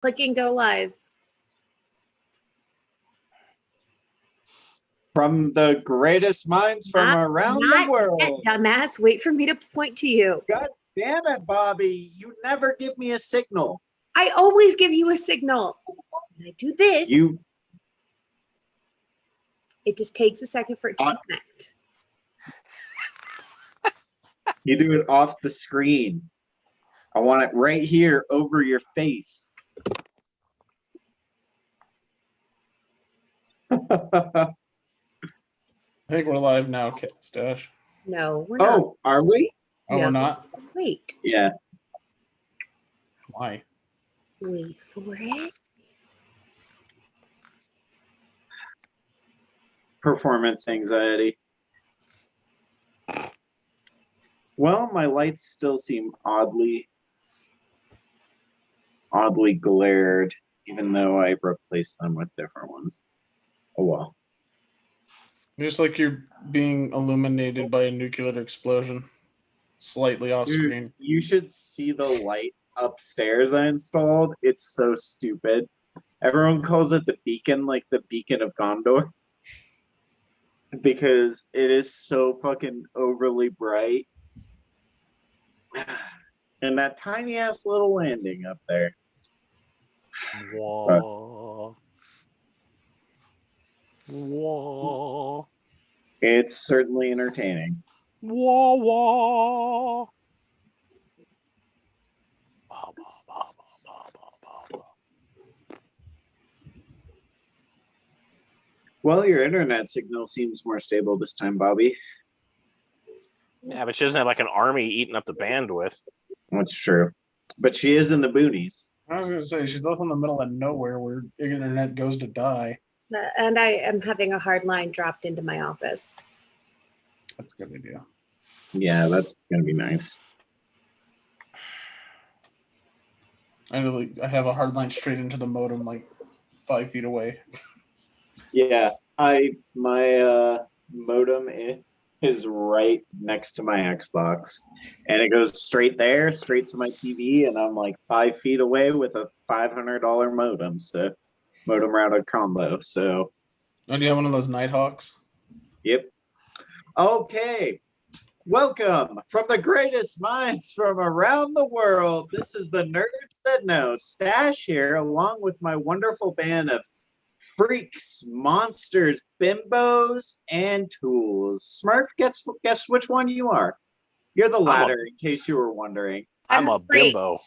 Clicking go live. From the greatest minds from around the world. Dumbass, wait for me to point to you. God damn it, Bobby. You never give me a signal. I always give you a signal. When I do this, it just takes a second for it to connect. You do it off the screen. I want it right here over your face. I think we're live now, Stash. No, we're not. Oh, are we? Oh, no. We're not? Wait. Yeah. Why? Wait for it. Performance anxiety. Well, my lights still seem oddly glared, even though I replaced them with different ones. Oh well. Just like you're being illuminated by a nuclear explosion, slightly off screen. You should see the light upstairs I installed. It's so stupid. Everyone calls it the beacon, like the beacon of Gondor, because it is so fucking overly bright. And that tiny ass little landing up there. Whoa. Whoa. It's certainly entertaining. Whoa, whoa. Well, your internet signal seems more stable this time, Bobby. Yeah, but she doesn't have like an army eating up the bandwidth. That's true. But she is in the boonies. I was going to say, she's up in the middle of nowhere where internet goes to die. And I am having a hard line dropped into my office. That's a good idea. Yeah, that's going to be nice. I have a hard line straight into the modem, like 5 feet away. Yeah, my modem is right next to my Xbox, and it goes straight there, straight to my TV, and I'm like 5 feet away with a $500 modem, so modem router combo. So, do you have one of those Nighthawks? Yep. Okay. Welcome from the greatest minds from around the world. This is the Nerds That Know. Stash here, along with my wonderful band of freaks, monsters, bimbos, and tools. Smurf, guess which one you are. You're the latter, in case you were wondering. I'm a bimbo.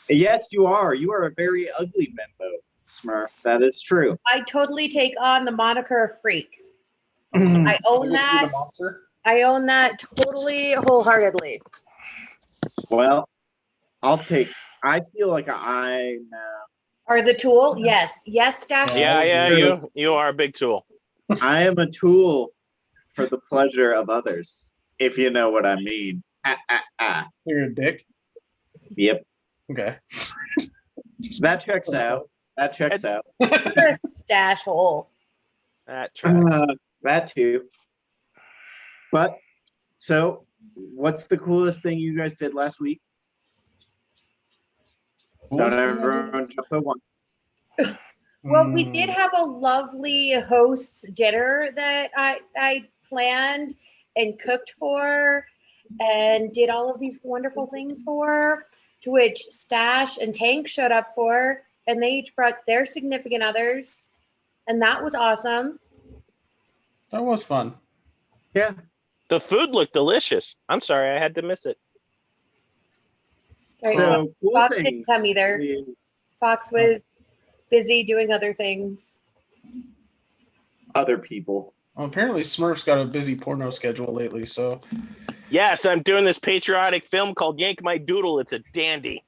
Yes, you are. You are a very ugly bimbo, Smurf. That is true. I totally take on the moniker of freak. I own that. I own that totally, wholeheartedly. Well, I feel like I Are the tool? Yes. Yes, Stash. Yeah, you are a big tool. I am a tool for the pleasure of others, if you know what I mean. You're a dick? Yep. Okay. That checks out. You're a stash hole. That too. But, so, what's the coolest thing you guys did last week? Don't everyone jump at once. Well, we did have a lovely host's dinner that I planned and cooked for and did all of these wonderful things for, to which Stash and Tank showed up for, and they each brought their significant others, and that was awesome. That was fun. Yeah. The food looked delicious. I'm sorry, I had to miss it. Sorry, So, cool Fox things didn't come either. Fox was busy doing other things. Other people. Well, apparently Smurf's got a busy porno schedule lately, so... Yes, I'm doing this patriotic film called Yank My Doodle. It's a dandy.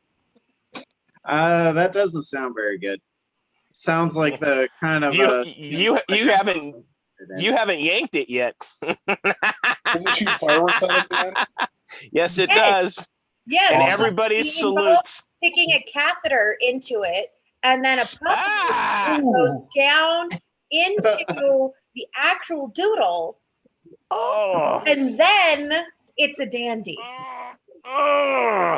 That doesn't sound very good. Sounds like the kind of... You haven't yanked it yet. Does it shoot fireworks out of the end? Yes, it does. Yes. And everybody salutes. Sticking a catheter into it, and then a puppy goes down into the actual doodle. Oh. And then it's a dandy. That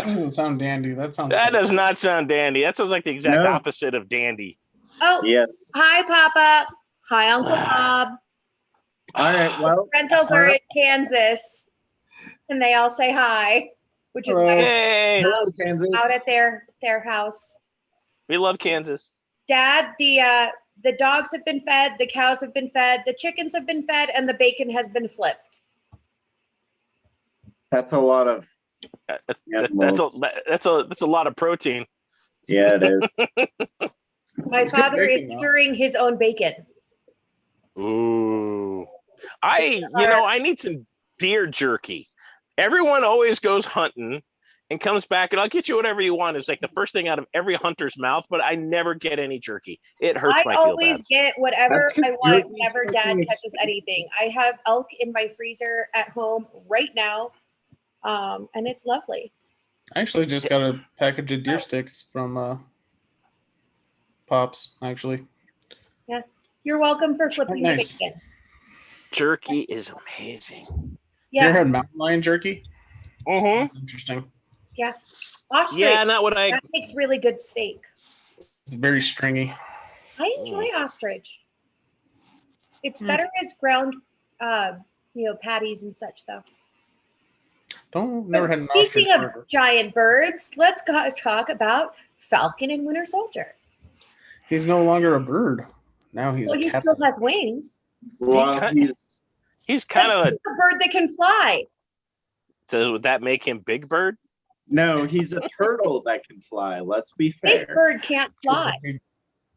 Ugh. doesn't sound dandy. That sounds. That bad. does not sound dandy. That sounds like the exact No. opposite of dandy. Oh, Yes. hi, Papa. Hi, Uncle Bob. All right. Well, Rentals are in Kansas, and they all say hi, which is why Yay! hello, Kansas. I'm out at their house. We love Kansas. Dad, the dogs have been fed, the cows have been fed, the chickens have been fed, and the bacon has been flipped. That's a lot of. That's a lot of protein. Yeah, it is. My father is bacon, though. curing his own bacon. Ooh. I need some deer jerky. Everyone always goes hunting and comes back, and I'll get you whatever you want. It's like the first thing out of every hunter's mouth, but I never get any jerky. It hurts I my feel always bad. get whatever That's 'cause I want jerky's whenever Dad fucking catches anything. I have elk in my freezer at home right now, and it's lovely. I actually just got a package of deer sticks from Pops. Actually, You're welcome for flipping nice. the bacon. Jerky is amazing. You ever Yeah, had mountain lion jerky? Mm-hmm. That's interesting. ostrich. Yeah, not what I. That makes really good steak. It's very stringy. I enjoy ostrich. It's Hmm. better as ground, patties and such, though. Never had an ostrich Speaking of burger. giant birds, let's talk about Falcon and Winter Soldier. He's no longer a bird. Now he's Well, a he captain. still has wings. Well, He's kind of He's a bird that can fly. So would that make him Big Bird? no, he's a turtle that can fly. Let's be Big fair. Bird can't fly,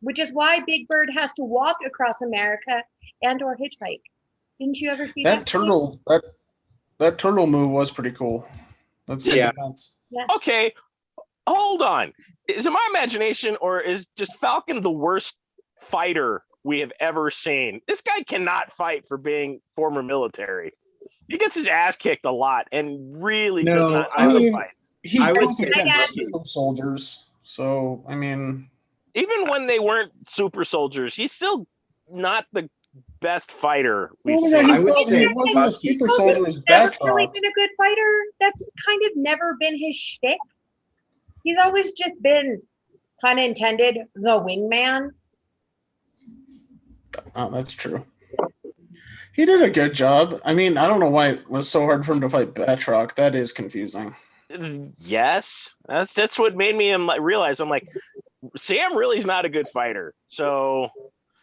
which is why Big Bird has to walk across America and or hitchhike. Didn't you ever see that? That turtle move was pretty cool. That's good Yeah. defense. Okay, hold on. Is it my imagination or is just Falcon the worst fighter we have ever seen? This guy cannot fight for being former military. He gets his ass kicked a lot and really does No, not I know how to mean- fight. He I would goes say against that- super soldiers. So I mean, Even when they weren't super soldiers, he's still not the best fighter we've well, seen. he I would wasn't say a Bucky- super Falcon's soldier. Was never really Batroc. been a good fighter. That's kind of never been his shtick. He's always just been, pun intended, the wingman. Oh, that's true. He did a good job. I mean, I don't know why it was so hard for him to fight Batroc. That is confusing. Yes, that's what made me realize. I'm like, Sam really is not a good fighter. So,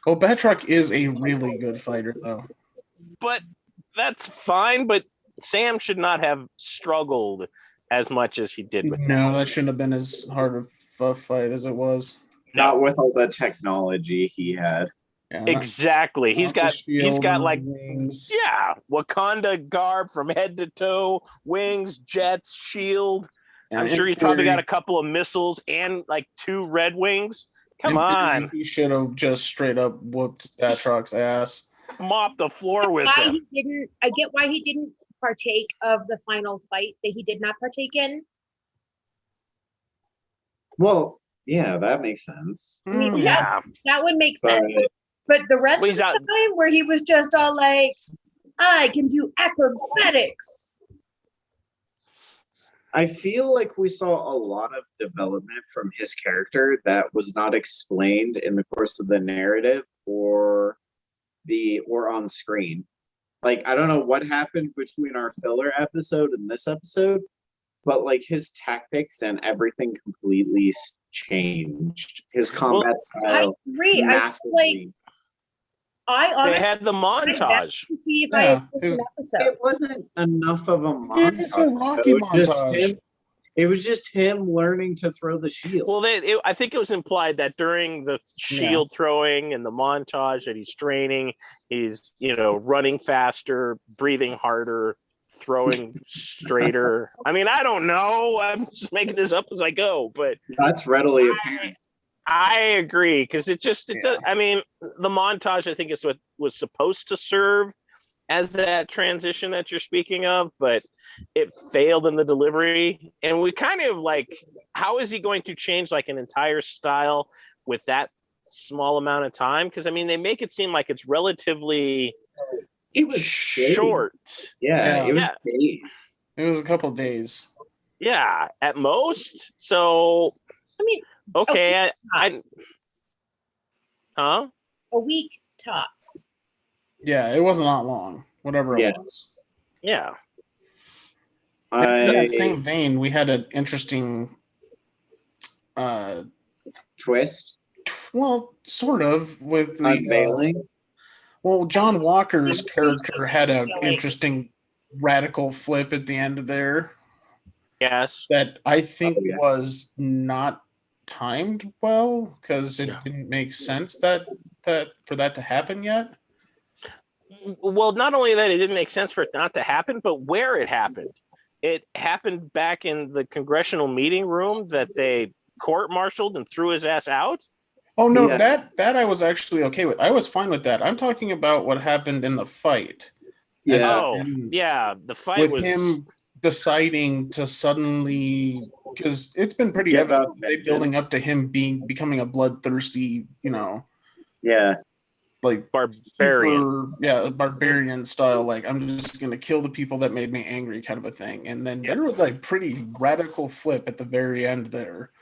Oh, Batroc is a really good fighter, though. but that's fine. But Sam should not have struggled as much as he did with No, that shouldn't have been as hard of a fight as it was. Not with all the technology he had. Yeah. Exactly. He's Off the got shield like and wings. yeah, Wakanda garb from head to toe, wings, jets, shield. And I'm in sure he's probably theory- got a couple of missiles and like 2 red wings. Come in theory, on, he should have just straight up whooped Batroc's ass. mop the floor with Why him. he didn't? I get why he didn't partake of the final fight that he did not partake in. Well, yeah, that makes sense. I mean, Mm. Yeah, That would make But sense. But the rest Well, of he's the out- time, where he was just all like, "I can do acrobatics." I feel like we saw a lot of development from his character that was not explained in the course of the narrative or on screen. Like, I don't know what happened between our filler episode and this episode, but like his tactics and everything completely changed. His combat I style agree. I massively. I they honestly had the montage. can see if I Yeah, had missed his- an episode. It wasn't enough of a Yeah, montage. it's a Rocky though. Just montage. it was just him learning to throw the shield. Well, I think it was implied that during the shield throwing and the montage that he's training, he's running faster, breathing harder, throwing straighter. I mean, I don't know. I'm just making this up as I go, but That's readily apparent. I agree because it does. I mean, the montage I think is what was supposed to serve as that transition that you're speaking of, but it failed in the delivery. And we kind of like, how is he going to change like an entire style with that small amount of time? Because I mean, they make it seem like it's relatively It was short. Yeah, Yeah. it was Yeah. days. It was a couple days. Yeah, at most. So I mean, okay, huh? a week tops. Yeah, it wasn't that long. Whatever Yeah. it was. Yeah. In that I same vein, we had an interesting, twist well, sort of with the unveiling. well, John Walker's character had an Unveiling. interesting radical flip at the end of there Yes. that I think Oh, yeah. was not timed well because it didn't make sense that for that to happen yet. Well, not only that, it didn't make sense for it not to happen, but where it happened. It happened back in the congressional meeting room that they court-martialed and threw his ass out. Oh no, Yeah. that I was actually okay with. I was fine with that. I'm talking about what happened in the fight. Yeah. Oh, And yeah. The fight with was him deciding to suddenly, because it's been pretty Give up evident they building vengeance. up to him becoming a bloodthirsty, Yeah. like barbarian. barbarian style. Like I'm just gonna kill the people that made me angry, kind of a thing. And then Yep. there was a pretty radical flip at the very end there.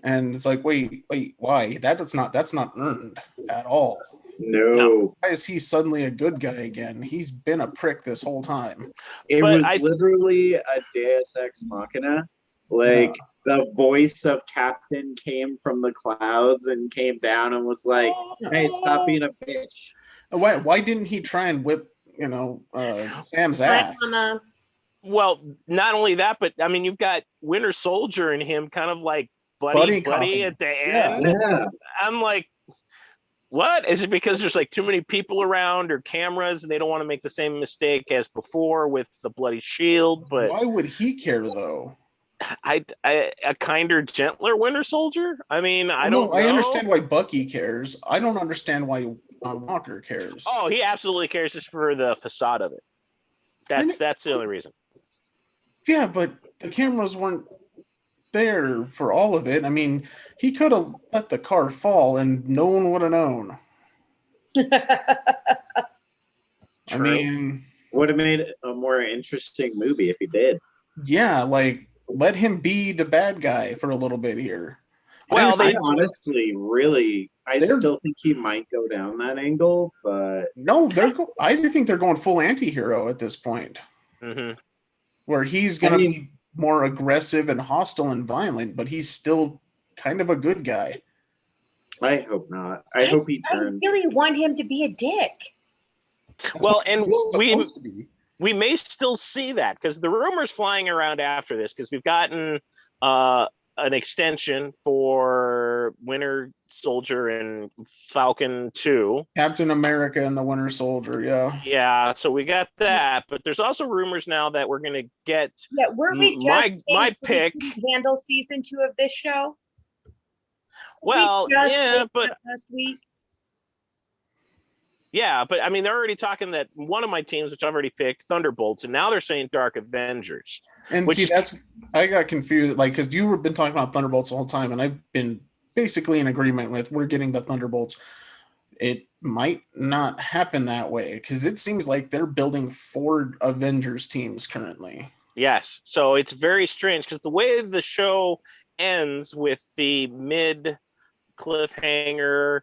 And it's like, wait, why? That's not earned at all. No. Why is he suddenly a good guy again? He's been a prick this whole time. It But was literally a Deus Ex Machina. Like the voice of Captain came from the clouds and came down and was like, "Hey, stop being a bitch." Why didn't he try and whip, Sam's ass? Well, not only that, but I mean, you've got Winter Soldier and him kind of like Buddy buddy cop. at the Yeah. end. Yeah. I'm like, what? Is it because there's like too many people around or cameras and they don't want to make the same mistake as before with the bloody shield? But Why would he care though? a kinder, gentler Winter Soldier? I mean, I No, don't know. I understand why Bucky cares. I don't understand why John Walker cares. Oh, he absolutely cares just for the facade of it. That's the only reason. Yeah, but the cameras weren't there for all of it. I mean, he could have let the car fall and no one would have known. I mean, Would have made it a more interesting movie if he did. yeah, like let him be the bad guy for a little bit here. Well, I honestly really, I still think he might go down that angle, but no, I think they're going full anti-hero at this point, where he's going to be more aggressive and hostile and violent, but he's still kind of a good guy. I hope not. I hope he turns. I really want him to be a dick. Well, and we may still see that because the rumors flying around after this, because we've gotten an extension for Winter Soldier and Falcon 2. Captain America and the Winter Soldier, yeah. Yeah, so we got that, but there's also rumors now that we're going to get weren't we just my pick. Handle season 2 of this show? Well, yeah, but last week. Yeah, but I mean, they're already talking that one of my teams, which I've already picked, Thunderbolts, and now they're saying Dark Avengers. And see, I got confused, like, because you were been talking about Thunderbolts the whole time, and I've been basically in agreement with we're getting the Thunderbolts. It might not happen that way because it seems like they're building 4 Avengers teams currently. Yes, so it's very strange because the way the show ends with the mid cliffhanger.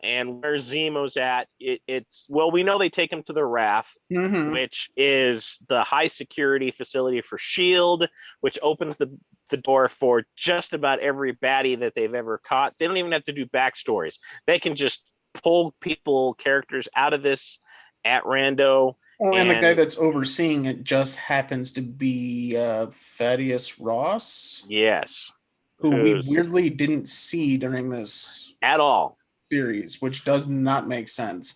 And where Zemo's at, it's we know they take him to the RAF, which is the high security facility for S.H.I.E.L.D., which opens the door for just about every baddie that they've ever caught. They don't even have to do backstories. They can just pull characters out of this at rando. Oh, and the guy that's overseeing it just happens to be Thaddeus Ross. Yes. Who we weirdly didn't see during this at all series, which does not make sense.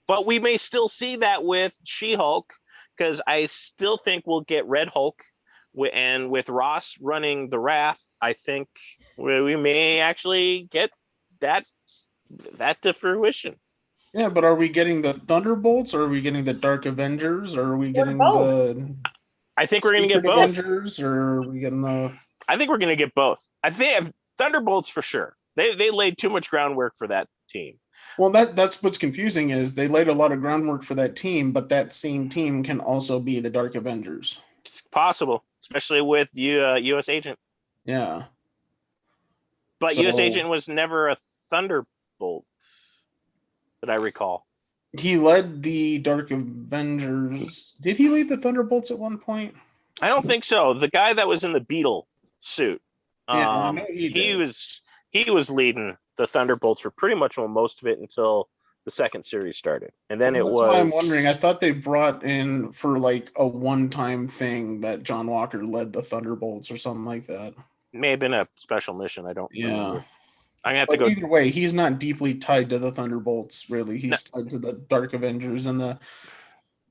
But we may still see that with She-Hulk, because I still think we'll get Red Hulk, and with Ross running the RAF, I think we may actually get that to fruition. Yeah, but are we getting the Thunderbolts, or are we getting the Dark Avengers, or are we getting the? I think we're going to get both. Avengers, or are we getting the? I think we're going to get both. I think Thunderbolts for sure. They laid too much groundwork for that team. Well, that's what's confusing is they laid a lot of groundwork for that team, but that same team can also be the Dark Avengers. It's possible. especially with U.S. Agent. Yeah. But So- U.S. Agent was never a Thunderbolt, that I recall. He led the Dark Avengers. Did he lead the Thunderbolts at one point? I don't think so. The guy that was in the Beetle suit, Yeah, I know he did. he was leading the Thunderbolts for pretty much most of it until the second series started, and then Well, it that's was. why I'm wondering. I thought they brought in for like a one-time thing that John Walker led the Thunderbolts or something like that. May have been a special mission. I don't remember. I'm gonna have But to go. either way, he's not deeply tied to the Thunderbolts. Really, he's tied to the Dark Avengers and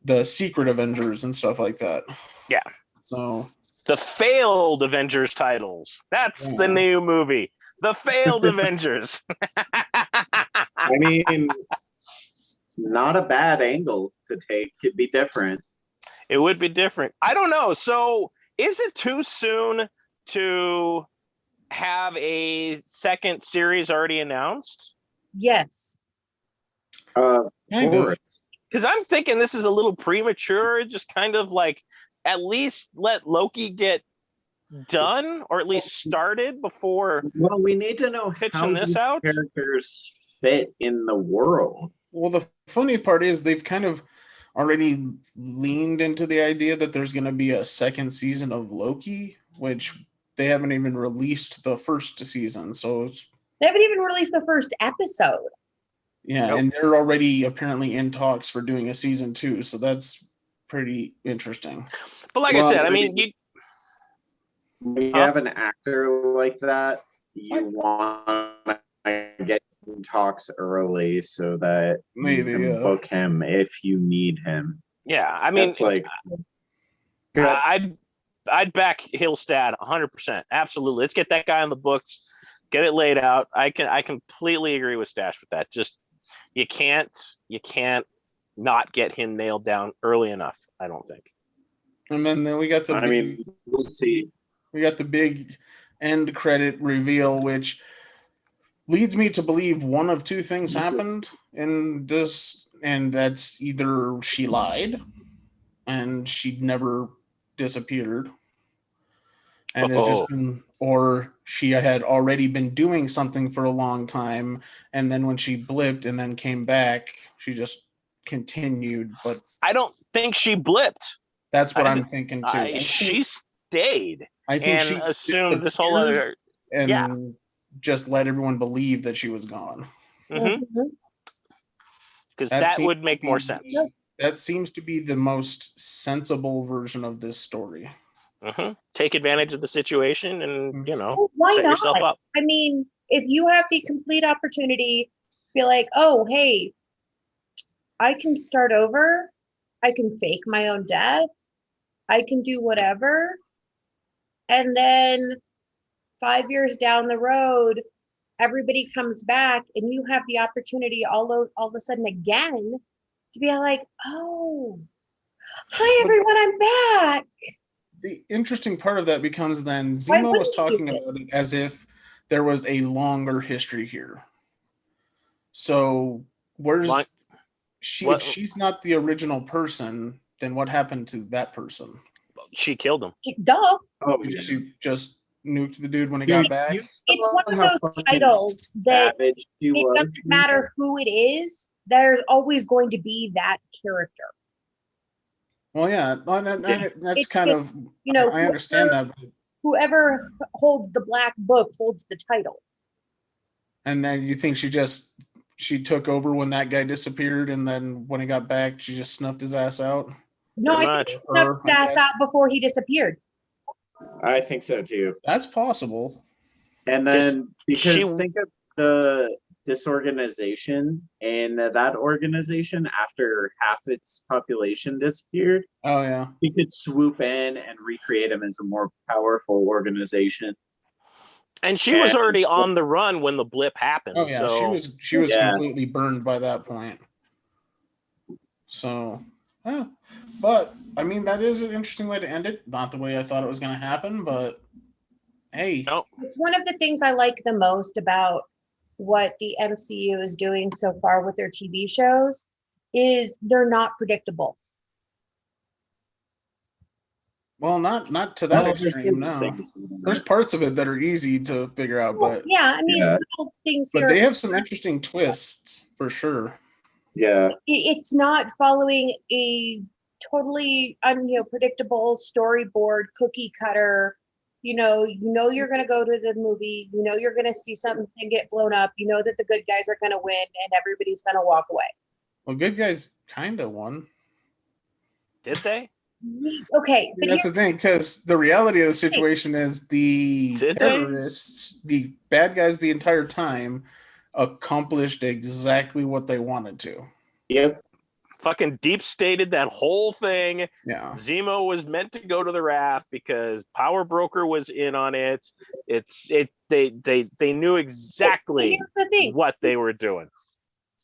the Secret Avengers and stuff like that. Yeah. So The failed Avengers titles. That's the new movie. The failed Avengers. I mean, not a bad angle to take. Could be different. It would be different. I don't know. So is it too soon to have a second series already announced? Yes. Kind of. Course. Because I'm thinking this is a little premature. Just kind of like at least let Loki get done or at least started before. Well, we need to know Pitching how this these out? characters fit in the world. Well, the funny part is they've kind of already leaned into the idea that there's going to be a second season of Loki, which they haven't even released the first season. So They haven't even released the first episode. yeah, Nope. and they're already apparently in talks for doing a season 2. So that's pretty interesting. But like I said, I mean, When you have an actor like that, you want to get in talks early so that Maybe, you can book him if you need him. yeah, I mean, That's like I'd back Hillstad 100%. Absolutely. Let's get that guy on the books, get it laid out. I completely agree with Stash with that. Just you can't not get him nailed down early enough, I don't think. And then we got we'll see. We got the big end credit reveal, which leads me to believe one of two things happened in this, and that's either she lied and she never disappeared and has just been, or she had already been doing something for a long time, and then when she blipped and then came back, she just continued. But I don't think she blipped. that's what I'm thinking too. She stayed. I think she assumed this whole other and just let everyone believe that she was gone. Because that would make more sense. That seems to be the most sensible version of this story. Take advantage of the situation and, why set not? yourself up. I mean, if you have the complete opportunity, be like, oh, hey, I can start over. I can fake my own death. I can do whatever. And then 5 years down the road, everybody comes back and you have the opportunity all of a sudden again to be like, oh, hi, everyone, I'm back. The interesting part of that becomes then Zemo was talking about it as if there was a longer history here. So if she's not the original person, then what happened to that person? She killed him. Duh. Oh, she just nuked the dude when he got back. It's one of those titles that it doesn't matter who it is. There's always going to be that character. Well, yeah, that's kind of, I understand that. Whoever holds the black book holds the title. And then you think she took over when that guy disappeared, and then when he got back, she just snuffed his ass out? No, I think she snuffed his ass out before he disappeared. I think so too. That's possible. And then think of this organization, and that organization, after half its population disappeared, oh yeah, he could swoop in and recreate them as a more powerful organization. And she was already on the run when the blip happened. Oh yeah, so. she was completely burned by that point. So, but I mean, that is an interesting way to end it. Not the way I thought it was going to happen, but hey, it's one of the things I like the most about what the MCU is doing so far with their TV shows is they're not predictable. Well, not to that Well, there's extreme. good No, things in there's there. parts of it that are easy to figure out, Well, but yeah, I mean, Yeah. little things but here. they have some interesting twists for sure. Yeah. It's not following a totally predictable storyboard cookie cutter. You know you're going to go to the movie. You know you're going to see something get blown up. You know that the good guys are going to win and everybody's going to walk away. Well, good guys kind of won. Did they? Okay, but That's the thing, because the reality of the situation is the Did they? terrorists, the bad guys, the entire time accomplished exactly what they wanted to. Yep. Fucking deep stated that whole thing. Yeah. Zemo was meant to go to the raft because Power Broker was in on it. They knew exactly here's the thing. what they were doing.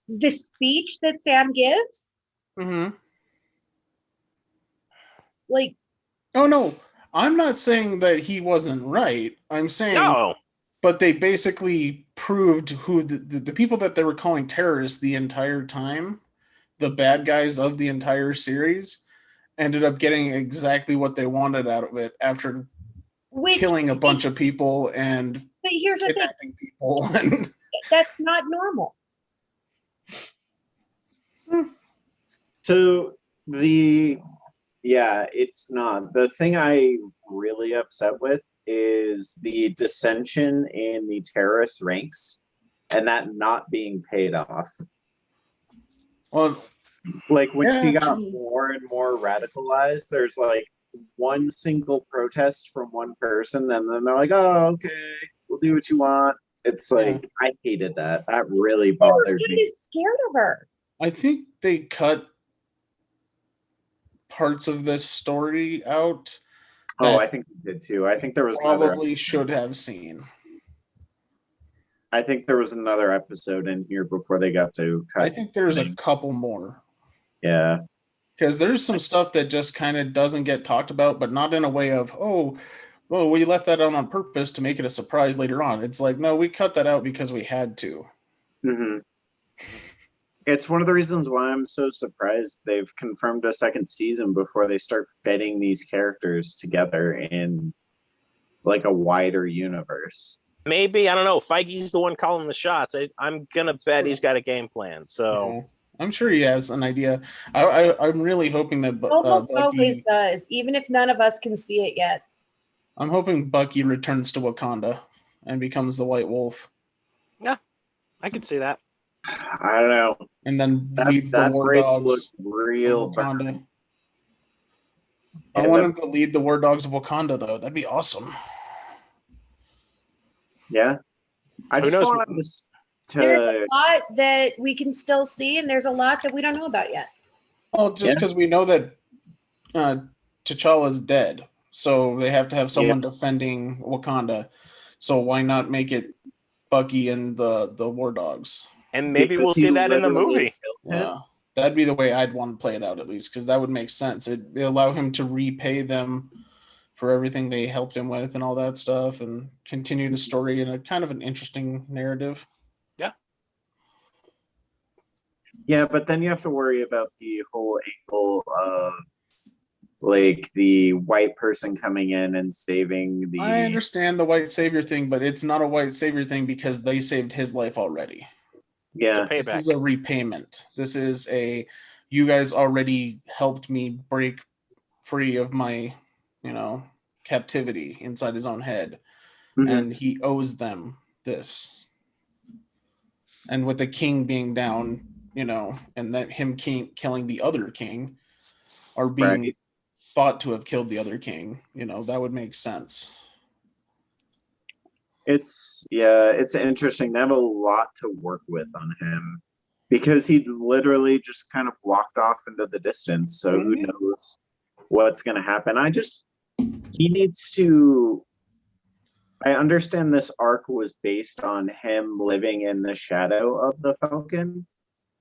The speech that Sam gives, Mm-hmm. like, Oh no, I'm not saying that he wasn't right. I'm saying, No, but they basically proved who the people that they were calling terrorists the entire time, the bad guys of the entire series, ended up getting exactly what they wanted out of it after killing a bunch of people and But here's the thing. kidnapping people. And That's not normal. So it's not. The thing I really upset with is the dissension in the terrorist ranks and that not being paid off. well, Like when she got true. more and more radicalized, there's like one single protest from one person, and then they're like, "Oh, okay, we'll do what you want." It's like I hated that. That really bothered Kid me. is scared of her. I think they cut parts of this story out. Oh, I think we did too. I think there was probably should have seen. I think there was another episode in here before they got to cut. I think there's a couple more. Yeah. Because there's some stuff that just kind of doesn't get talked about, but not in a way of, well, we left that on purpose to make it a surprise later on. It's like, no, we cut that out because we had to. Mm-hmm. It's one of the reasons why I'm so surprised they've confirmed a second season before they start fitting these characters together in like a wider universe. maybe, I don't know. Feige's the one calling the shots. I'm gonna bet he's got a game plan. So Yeah. I'm sure he has an idea. I'm really hoping that Almost always Bucky. does, even if none of us can see it yet. I'm hoping Bucky returns to Wakanda and becomes the White Wolf, I could see that. I don't know. and then leads the That War bridge Dogs looks of real Wakanda. burnt. I Yeah, want him to lead the War Dogs of Wakanda, though. That'd be awesome. Yeah. I Who just knows? want this There's to a lot that we can still see, and there's a lot that we don't know about yet. Well, just because we know that T'Challa's dead, so they have to have someone defending Wakanda. So why not make it Bucky and the War Dogs? And maybe because we'll he see that in the literally movie. killed him. Yeah, that'd be the way I'd want to play it out, at least, because that would make sense. It allow him to repay them for everything they helped him with and all that stuff, and continue the story in a kind of an interesting narrative. Yeah, but then you have to worry about the whole angle of like the white person coming in and saving the. I understand the white savior thing, but it's not a white savior thing because they saved his life already. Yeah, This is a repayment. This is you guys already helped me break free of my, captivity inside his own head. Mhm. And he owes them this. And with the king being down, and that him killing the other king, or being Right. thought to have killed the other king, that would make sense. It's interesting. They have a lot to work with on him because he literally just kind of walked off into the distance. So who knows what's going to happen? He needs to. I understand this arc was based on him living in the shadow of the Falcon,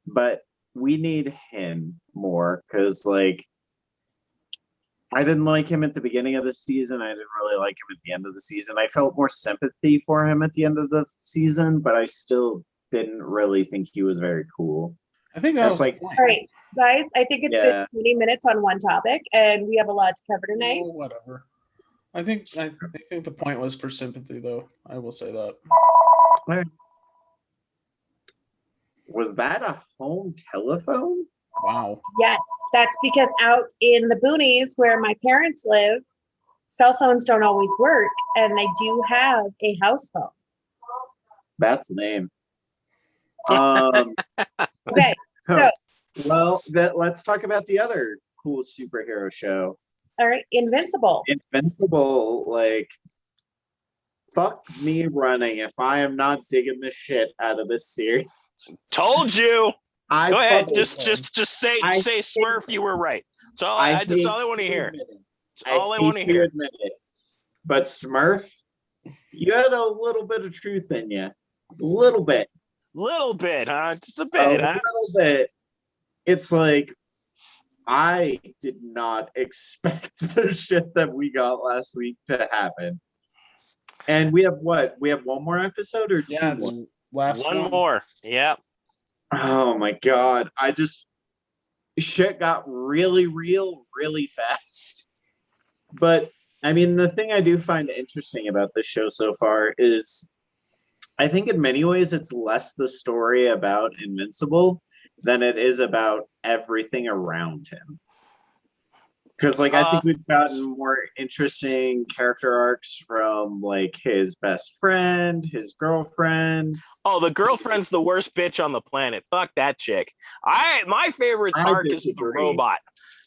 but we need him more because, like, I didn't like him at the beginning of the season. I didn't really like him at the end of the season. I felt more sympathy for him at the end of the season, but I still didn't really think he was very cool. I think that That's was like, the point. All right, guys, I think it's Yeah. been 20 minutes on one topic, and we have a lot to cover tonight. Oh, whatever. I think the point was for sympathy, though. I will say that. Was that a home telephone? Wow. Yes, that's because out in the boonies where my parents live, cell phones don't always work, and they do have a house phone. That's lame. Um, Okay, so well, let's talk about the other cool superhero show, all right, Invincible. Invincible. Like, fuck me running if I am not digging the shit out of this series. Told you. I Go ahead. fucking- Just say Smurf, you were right. That's all I want to hear. That's all I want to hear. Admit it. But Smurf, you had a little bit of truth in you. A little bit. Little bit, huh? Just a bit, huh? Little bit. It's like, I did not expect the shit that we got last week to happen. And we have what? We have one more episode or two Yeah, it's more? last One more. Yeah. Oh my god. Shit got really real really fast. But I mean, the thing I do find interesting about this show so far is I think in many ways it's less the story about Invincible than it is about everything around him. Because I think we've gotten more interesting character arcs from like his best friend, his girlfriend. Oh, the girlfriend's the worst bitch on the planet. Fuck that chick. My favorite arc is the robot.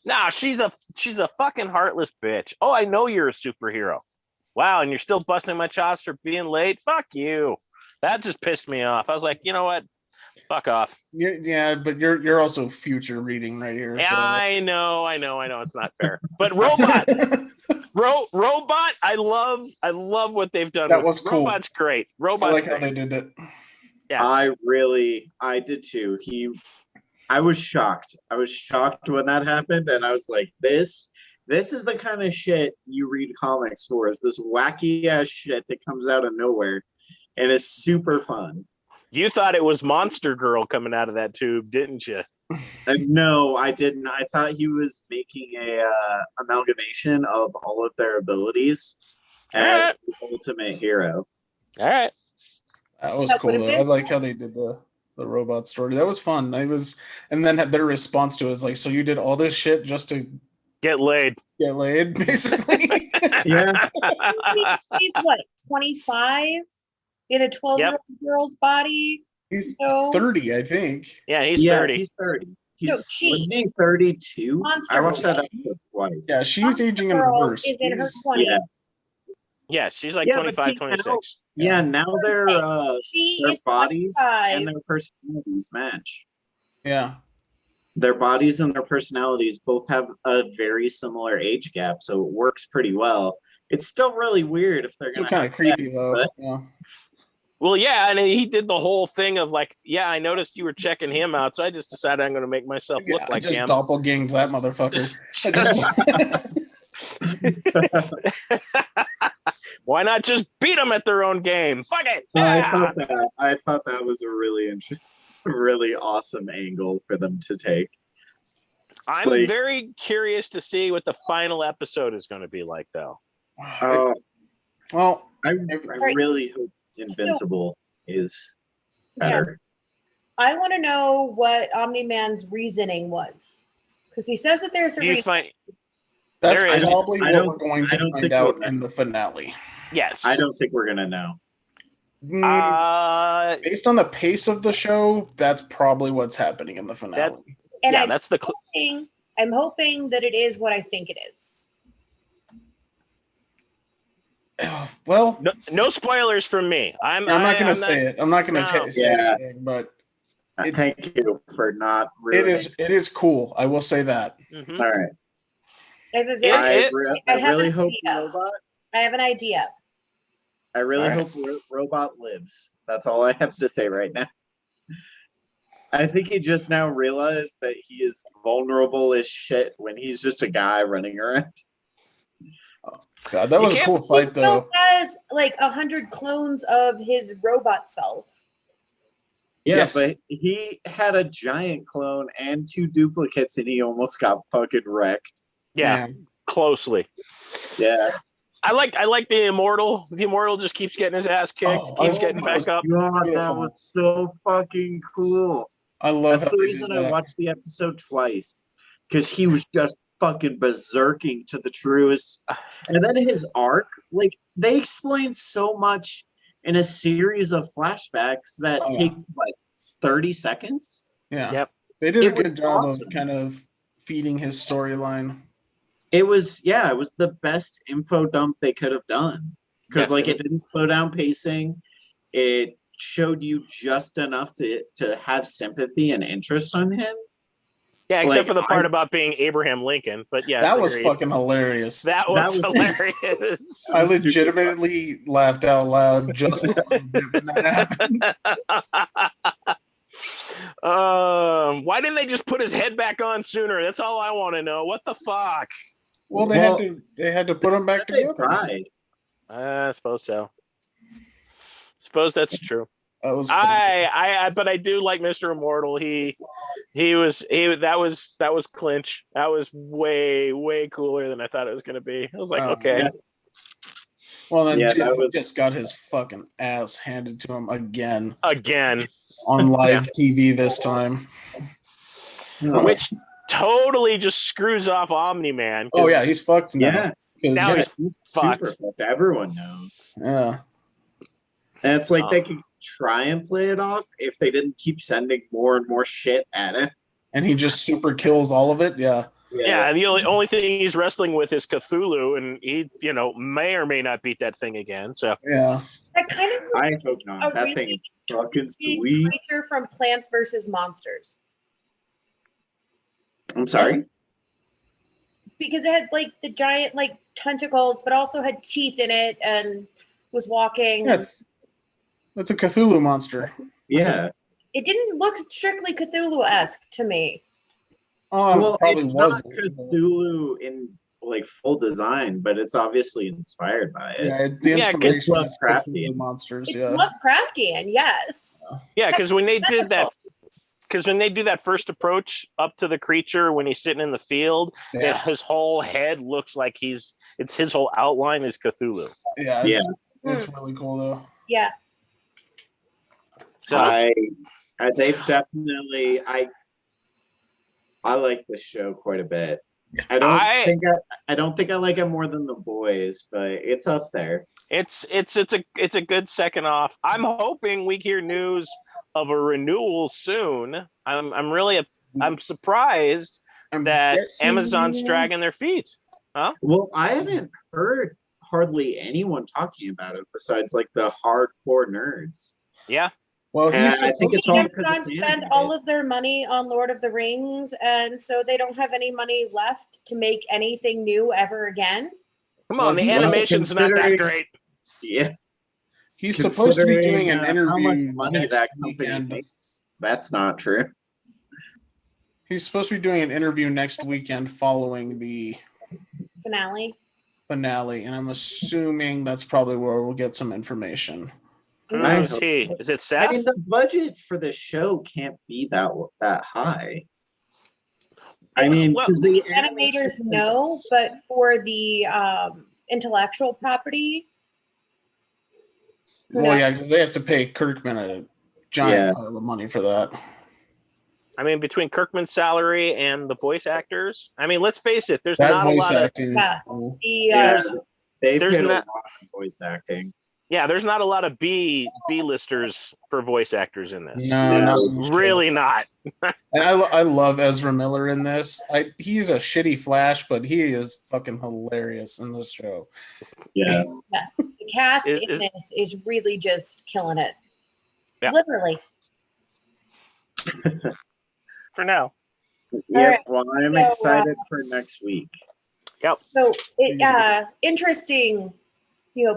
Nah, she's a fucking heartless bitch. Oh, I know you're a superhero. Wow, and you're still busting my chops for being late? Fuck you. That just pissed me off. I was like, you know what? Fuck off. Yeah, but you're also future reading right here. Yeah, So. I know. It's not fair. But robot, robot. I love what they've done. That was cool. Robot's great. I like how they did it. Yeah, I did too. I was shocked. I was shocked when that happened, and I was like, this is the kind of shit you read comics for. Is this wacky ass shit that comes out of nowhere, and it's super fun. You thought it was Monster Girl coming out of that tube, didn't you? No, I didn't. I thought he was making a amalgamation of all of their abilities as the ultimate hero. All right. That was cool though. I like how they did the robot story. That was fun. And then their response to it is like, so you did all this shit just to get laid, basically. Yeah. He's what, 25 in a 12-year-old girl's body? He's 30, I think. Yeah, he's 30. He's 30. No, Wasn't he 32? I watched that Girl. episode twice. Yeah, she's aging in reverse. Is in her 20s. Yeah, she's like 25, 26. Yeah, now their She their is bodies 25. and their personalities match. Yeah. Their bodies and their personalities both have a very similar age gap, so it works pretty well. It's still really weird if they're Still gonna kind of creepy sex, though. but- Yeah. Well, yeah, and he did the whole thing of like, yeah, I noticed you were checking him out, so I just decided I'm going to make myself look like I just him. doppelganged that motherfucker. Why not just beat them at their own game? Fuck it. So I thought that was a really interesting, really awesome angle for them to take. I'm very curious to see what the final episode is going to be like, though. Well, I really hope Invincible is better. I want to know what Omni-Man's reasoning was, because he says that there's a reason. That's There is. probably I what don't- we're going I to don't find think out we'll- in the finale. Yes. I don't think we're gonna know. Based on the pace of the show, that's probably what's happening in the finale. And yeah, I'm that's the. hoping that it is what I think it is. Well, No spoilers from me. I'm not going to say it. I'm not going to No. say anything, but Thank you for not ruining. it is cool. I will say that. Mhm. All right. I have, I have really an hope idea. Robot. I have an idea. I really All right. hope Robot lives. That's all I have to say right now. I think he just now realized that he is vulnerable as shit when he's just a guy running around. God, that was a cool fight, though. He still has like 100 clones of his robot self. Yeah, Yes. but he had a giant clone and 2 duplicates, and he almost got fucking wrecked. Yeah, Man. closely. Yeah. I like the Immortal. The Immortal just keeps getting his ass kicked, keeps getting back up. God, that Beautiful. was so fucking cool. I love That's how the they reason did I that. watched the episode twice. Because he was just fucking berserking to the truest. And then his arc, like, they explain so much in a series of flashbacks that Oh, yeah. take, what, 30 seconds? Yeah. Yep. They did a It was good job awesome. of kind of feeding his storyline. It was the best info dump they could have done. Because, Yes, like, and it didn't slow down pacing. It showed you just enough to have sympathy and interest on him. yeah, except like, for the part about being Abraham Lincoln. But yes, That was agreed. fucking hilarious. That was hilarious. I legitimately laughed out loud just a little bit when that happened. Why didn't they just put his head back on sooner? That's all I want to know. What the fuck? Well, they had to put them back They together. tried. I suppose so. Suppose that's true. That was But I do like Mr. Immortal. That was clinch. That was way cooler than I thought it was gonna be. I was like, okay. Yeah. Well, then Yeah, Jim that was- just got his fucking ass handed to him again Again. on live TV this time. Which totally just screws off Omni-Man. Oh yeah, he's fucked now. Yeah. 'Cause- Now Yeah, he's super fucked. fucked. Everyone knows. yeah. And it's like they could try and play it off if they didn't keep sending more and more shit at it. And he just super kills all of it. Yeah. Yeah, the only thing he's wrestling with is Cthulhu, and he, may or may not beat that thing again. So Yeah. That kind of I hope not. a That really thing is fucking big sweet. creature from Plants vs. Monsters. I'm sorry? Because it had like the giant like tentacles, but also had teeth in it and was walking. That's a Cthulhu monster. Yeah. It didn't look strictly Cthulhu-esque to me. Oh, Well, it probably it's not wasn't. Cthulhu in like full design, but it's obviously inspired by it. Yeah, the Yeah, inspiration is Lovecraftian. Cthulhu monsters. It's Yeah. Lovecraftian, yes. yeah, because when they do that first approach up to the creature when he's sitting in the field, Yeah. his whole head looks like his whole outline is Cthulhu. Yeah. Yeah. It's really cool though. Yeah. So They've definitely I like this show quite a bit. I don't think I like it more than The Boys, but it's up there. it's a good second off. I'm hoping we hear news of a renewal soon. I'm surprised I'm that guessing- Amazon's dragging their feet. Well, I haven't heard hardly anyone talking about it besides like the hardcore nerds. Yeah. Well, And he's I think it's all because Amazon it's spent animated. all of their money on Lord of the Rings, and so they don't have any money left to make anything new ever again. Come on, Well, the he's- animation's not that considering- great. Yeah. he's supposed to be Considering, doing an interview how much money next that company weekend. makes. That's not true. He's supposed to be doing an interview next weekend following the Finale. finale, and I'm assuming that's probably where we'll get some information. I Who's hope he? so. Is it I Seth? mean, the budget for the show can't be that high. I mean, Well, 'cause the Animators know, but for the intellectual property, who Well, knows? yeah, because they have to pay Kirkman a giant Yeah. pile of money for that. I mean, between Kirkman's salary and the voice actors, I mean, let's face it. There's That not a voice lot of acting. Yeah. oh, The Yeah, they've there's paid a not- lot on voice acting. there's not a lot of B-listers for voice actors in this. No, Yeah. not in this show. Really not. And I love Ezra Miller in this. He's a shitty Flash, but he is fucking hilarious in this show. Yeah. the cast Is- in this is really just killing it. Yeah. Literally. For now. Yeah. right. Well, I'm So, excited for next week. So interesting,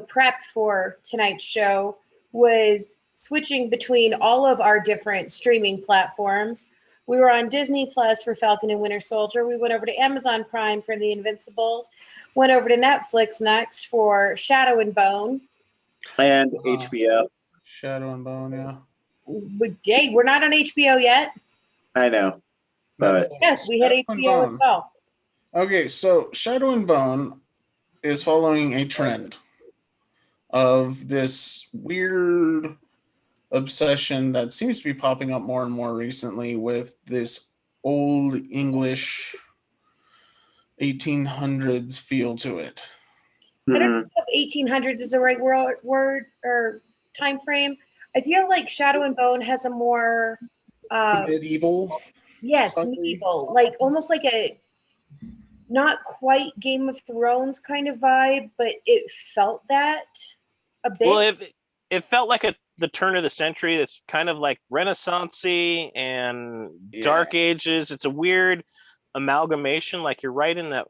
prep for tonight's show was switching between all of our different streaming platforms. We were on Disney Plus for Falcon and Winter Soldier. We went over to Amazon Prime for The Invincibles. Went over to Netflix next for Shadow and Bone. And HBO. Shadow and Bone, yeah. Hey, we're not on HBO yet. I know. But Yes, we hit Shadow and HBO as Bone. well. Okay, so Shadow and Bone is following a trend of this weird obsession that seems to be popping up more and more recently with this old English 1800s feel to it. I don't know if 1800s is the right word or time frame. I feel like Shadow and Bone has a more Medieval. yes, slightly. medieval, like almost like a not quite Game of Thrones kind of vibe, but it felt that a bit. Well, it felt like the turn of the century. That's kind of like Renaissance-y and Dark Ages. It's a weird amalgamation. Like you're right in that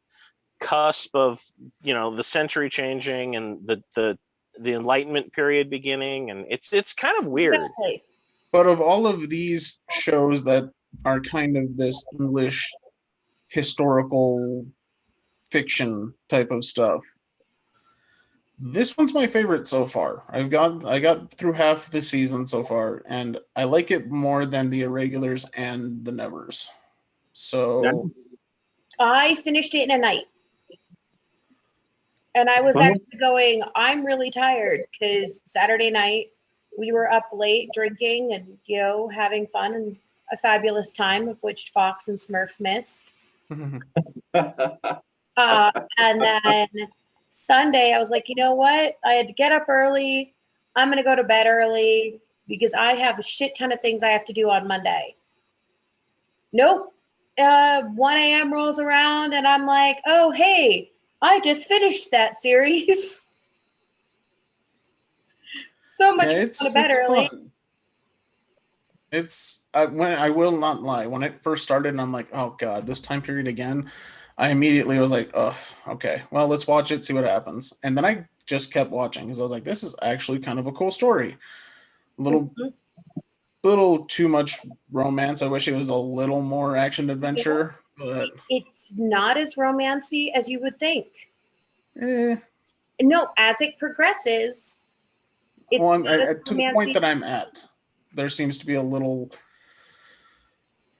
cusp of the century changing and the Enlightenment period beginning, and it's kind of weird. Exactly. But of all of these shows that are kind of this English historical fiction type of stuff, this one's my favorite so far. I got through half the season so far, and I like it more than the Irregulars and the Nevers. So I finished it in a night. And I was actually going, I'm really tired because Saturday night we were up late drinking and, having fun and a fabulous time, of which Fox and Smurfs missed. And then Sunday, I was like, you know what? I had to get up early. I'm going to go to bed early because I have a shit ton of things I have to do on Monday. Nope. 1 a.m. rolls around and I'm like, oh, hey, I just finished that series. So much fun to bed early. Fun. When I will not lie, when it first started and I'm like, oh God, this time period again, I immediately was like, oh, okay, well, let's watch it, see what happens. And then I just kept watching because I was like, this is actually kind of a cool story. Little too much romance. I wish it was a little more action adventure, but it's not as romancy as you would think. No, as it progresses, it's to the point that I'm at, there seems to be a little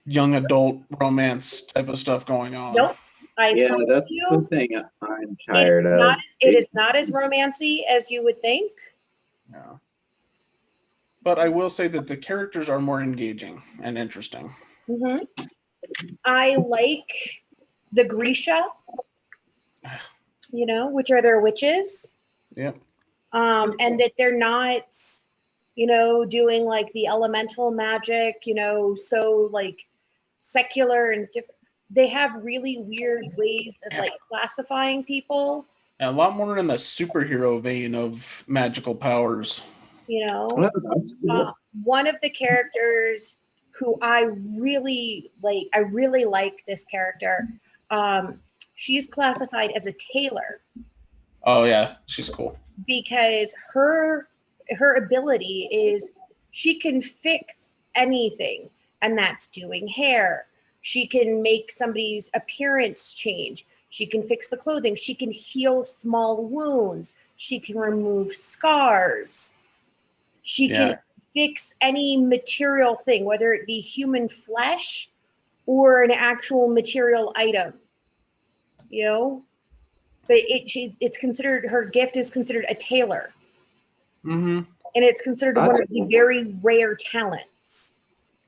young adult romance type of stuff going on. Nope. That's the thing I'm tired of. It is not as romancy as you would think. Yeah. But I will say that the characters are more engaging and interesting. Mm-hmm. I like the Grisha, which are their witches. Yep. And that they're not, doing like the elemental magic, so like secular and different. They have really weird ways of like classifying people. A lot more in the superhero vein of magical powers. One of the characters who I really like this character. She's classified as a tailor. Oh yeah, she's cool. Because her ability is she can fix anything, and that's doing hair. She can make somebody's appearance change. She can fix the clothing. She can heal small wounds. She can remove scars. She can fix any material thing, whether it be human flesh or an actual material item. But it's considered, her gift is considered a tailor. Mm-hmm. And it's considered one of the very rare talents.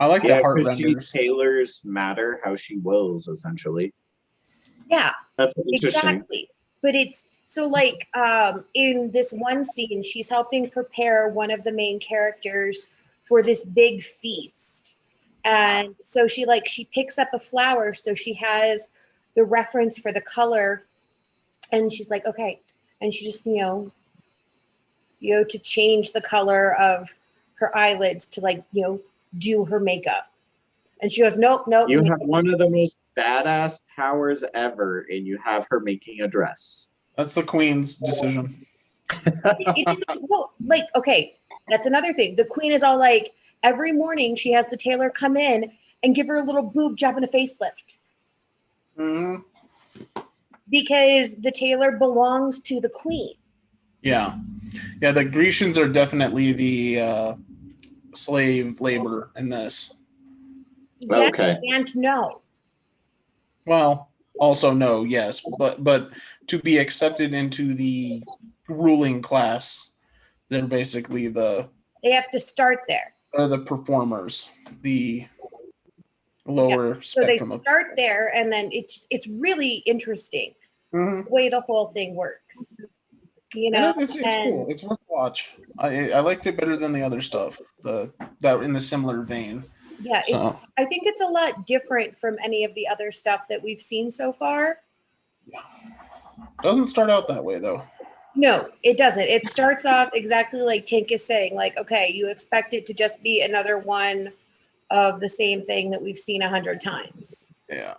I like the heart renders. She tailors matter how she wills, essentially. Yeah. That's interesting. Exactly. But it's so like in this one scene, she's helping prepare one of the main characters for this big feast. And so she picks up a flower, so she has the reference for the color. And she's like, okay. And she just, to change the color of her eyelids to do her makeup. And she goes, nope. You have one of the most badass powers ever, and you have her making a dress. That's the queen's decision. Okay, that's another thing. The queen is all like, every morning she has the tailor come in and give her a little boob job and a facelift. Mm-hmm. Because the tailor belongs to the queen. Yeah. The Grecians are definitely the slave labor in this. Yes Okay. and no. Well, also no, yes, but to be accepted into the ruling class, they're basically They have to start there. the performers, the lower So they spectrum of. start there, and then it's really interesting Mhm. the way the whole thing works. You And know, it's and cool. It's worth a watch. I liked it better than the other stuff. That in the similar vein. yeah, So I think it's a lot different from any of the other stuff that we've seen so far. doesn't start out that way though. No, it doesn't. It starts off exactly like Tink is saying, like, okay, you expect it to just be another one of the same thing that we've seen 100 times. Yeah.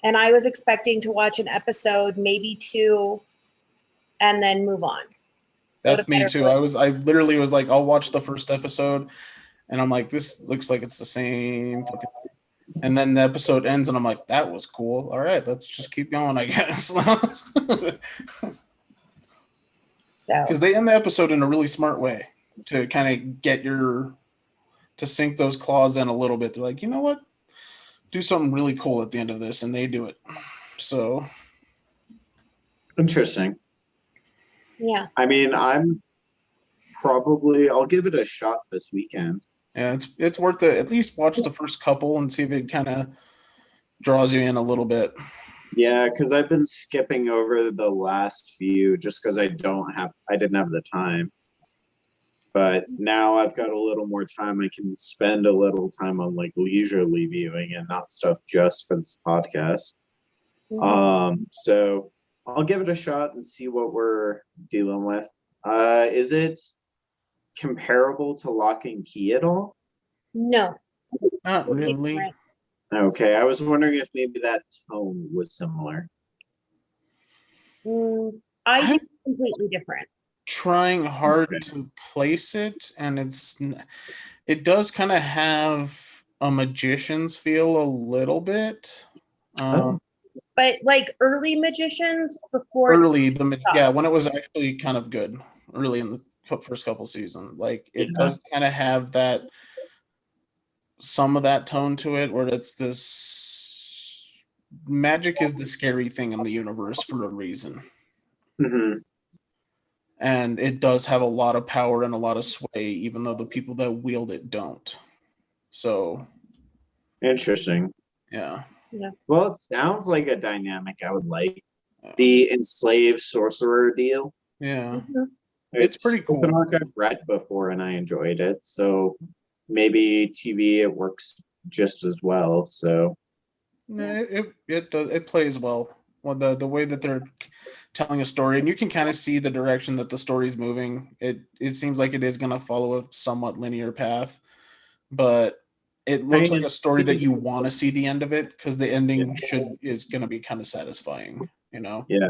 And I was expecting to watch an episode, maybe 2, and then move on. That's me too. I literally was like, I'll watch the first episode, and I'm like, this looks like it's the same fucking thing. And then the episode ends, and I'm like, that was cool. All right, let's just keep going, I guess. So Because they end the episode in a really smart way to kind of get to sink those claws in a little bit. They're like, you know what? Do something really cool at the end of this, and they do it. So Interesting. yeah. I mean, I'll give it a shot this weekend. yeah, it's worth it. At least watch the first couple and see if it kind of draws you in a little bit. Yeah, because I've been skipping over the last few just because I didn't have the time. But now I've got a little more time. I can spend a little time on like leisurely viewing and not stuff just for this podcast. So I'll give it a shot and see what we're dealing with. Is it comparable to Lock and Key at all? No. Not really. Different. Okay, I was wondering if maybe that tone was similar. I think it's completely different. Trying hard to place it, and it does kind of have a magician's feel a little bit. But like early magicians before Early when it was actually kind of good early in the first couple seasons, like it does kind of have that some of that tone to it, where it's this magic is the scary thing in the universe for a reason. Mm-hmm. And it does have a lot of power and a lot of sway, even though the people that wield it don't. So interesting. Yeah. Well, it sounds like a dynamic I would like. The enslaved sorcerer deal. Yeah. It's pretty cool. It's an arc I've read before and I enjoyed it. So maybe TV it works just as well. So it plays well. Well, the way that they're telling a story, and you can kind of see the direction that the story's moving. It seems like it is going to follow a somewhat linear path, but it looks like a story that you want to see the end of it, because the ending is going to be kind of satisfying, you know? Yeah.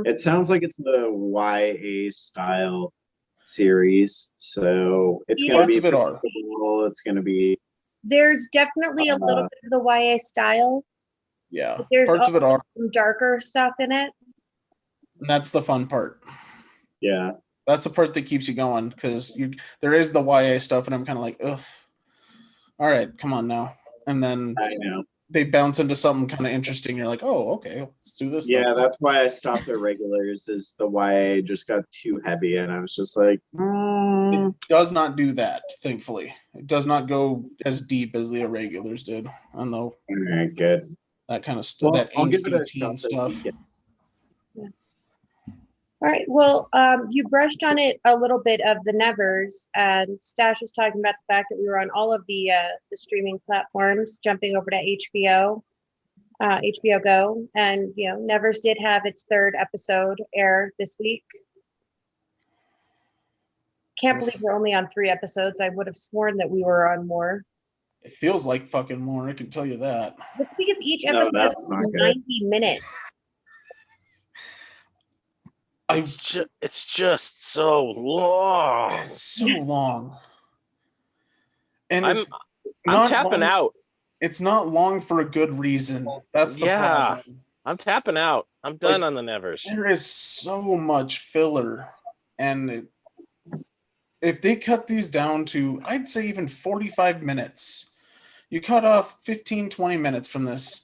It sounds like it's the YA style series, so it's going to be predictable. It's going to be. There's definitely a little bit of the YA style. Yeah, but there's parts of it are some darker stuff in it. And that's the fun part. Yeah, that's the part that keeps you going, because there is the YA stuff, and I'm kind of like, ugh. All right, come on now. And then I know they bounce into something kind of interesting. You're like, oh, okay, let's do this. Yeah, that's why I stopped at regulars. Is the YA just got too heavy, and I was just like, It does not do that. Thankfully, it does not go as deep as the irregulars did. I know. All right, good. That kind of stuff. That angsty teen stuff. All right. Well, you brushed on it a little bit of the Nevers, and Stash was talking about the fact that we were on all of the streaming platforms, jumping over to HBO Go, and Nevers did have its 3rd episode air this week. Can't believe we're only on 3 episodes. I would have sworn that we were on more. It feels like fucking more. I can tell you that. That's because each episode is 90 minutes. It's just so long. It's so long. And I'm tapping out. It's not long for a good reason. That's the problem. I'm tapping out. I'm done on the Nevers. There is so much filler, and if they cut these down to, I'd say even 45 minutes, you cut off 15, 20 minutes from this,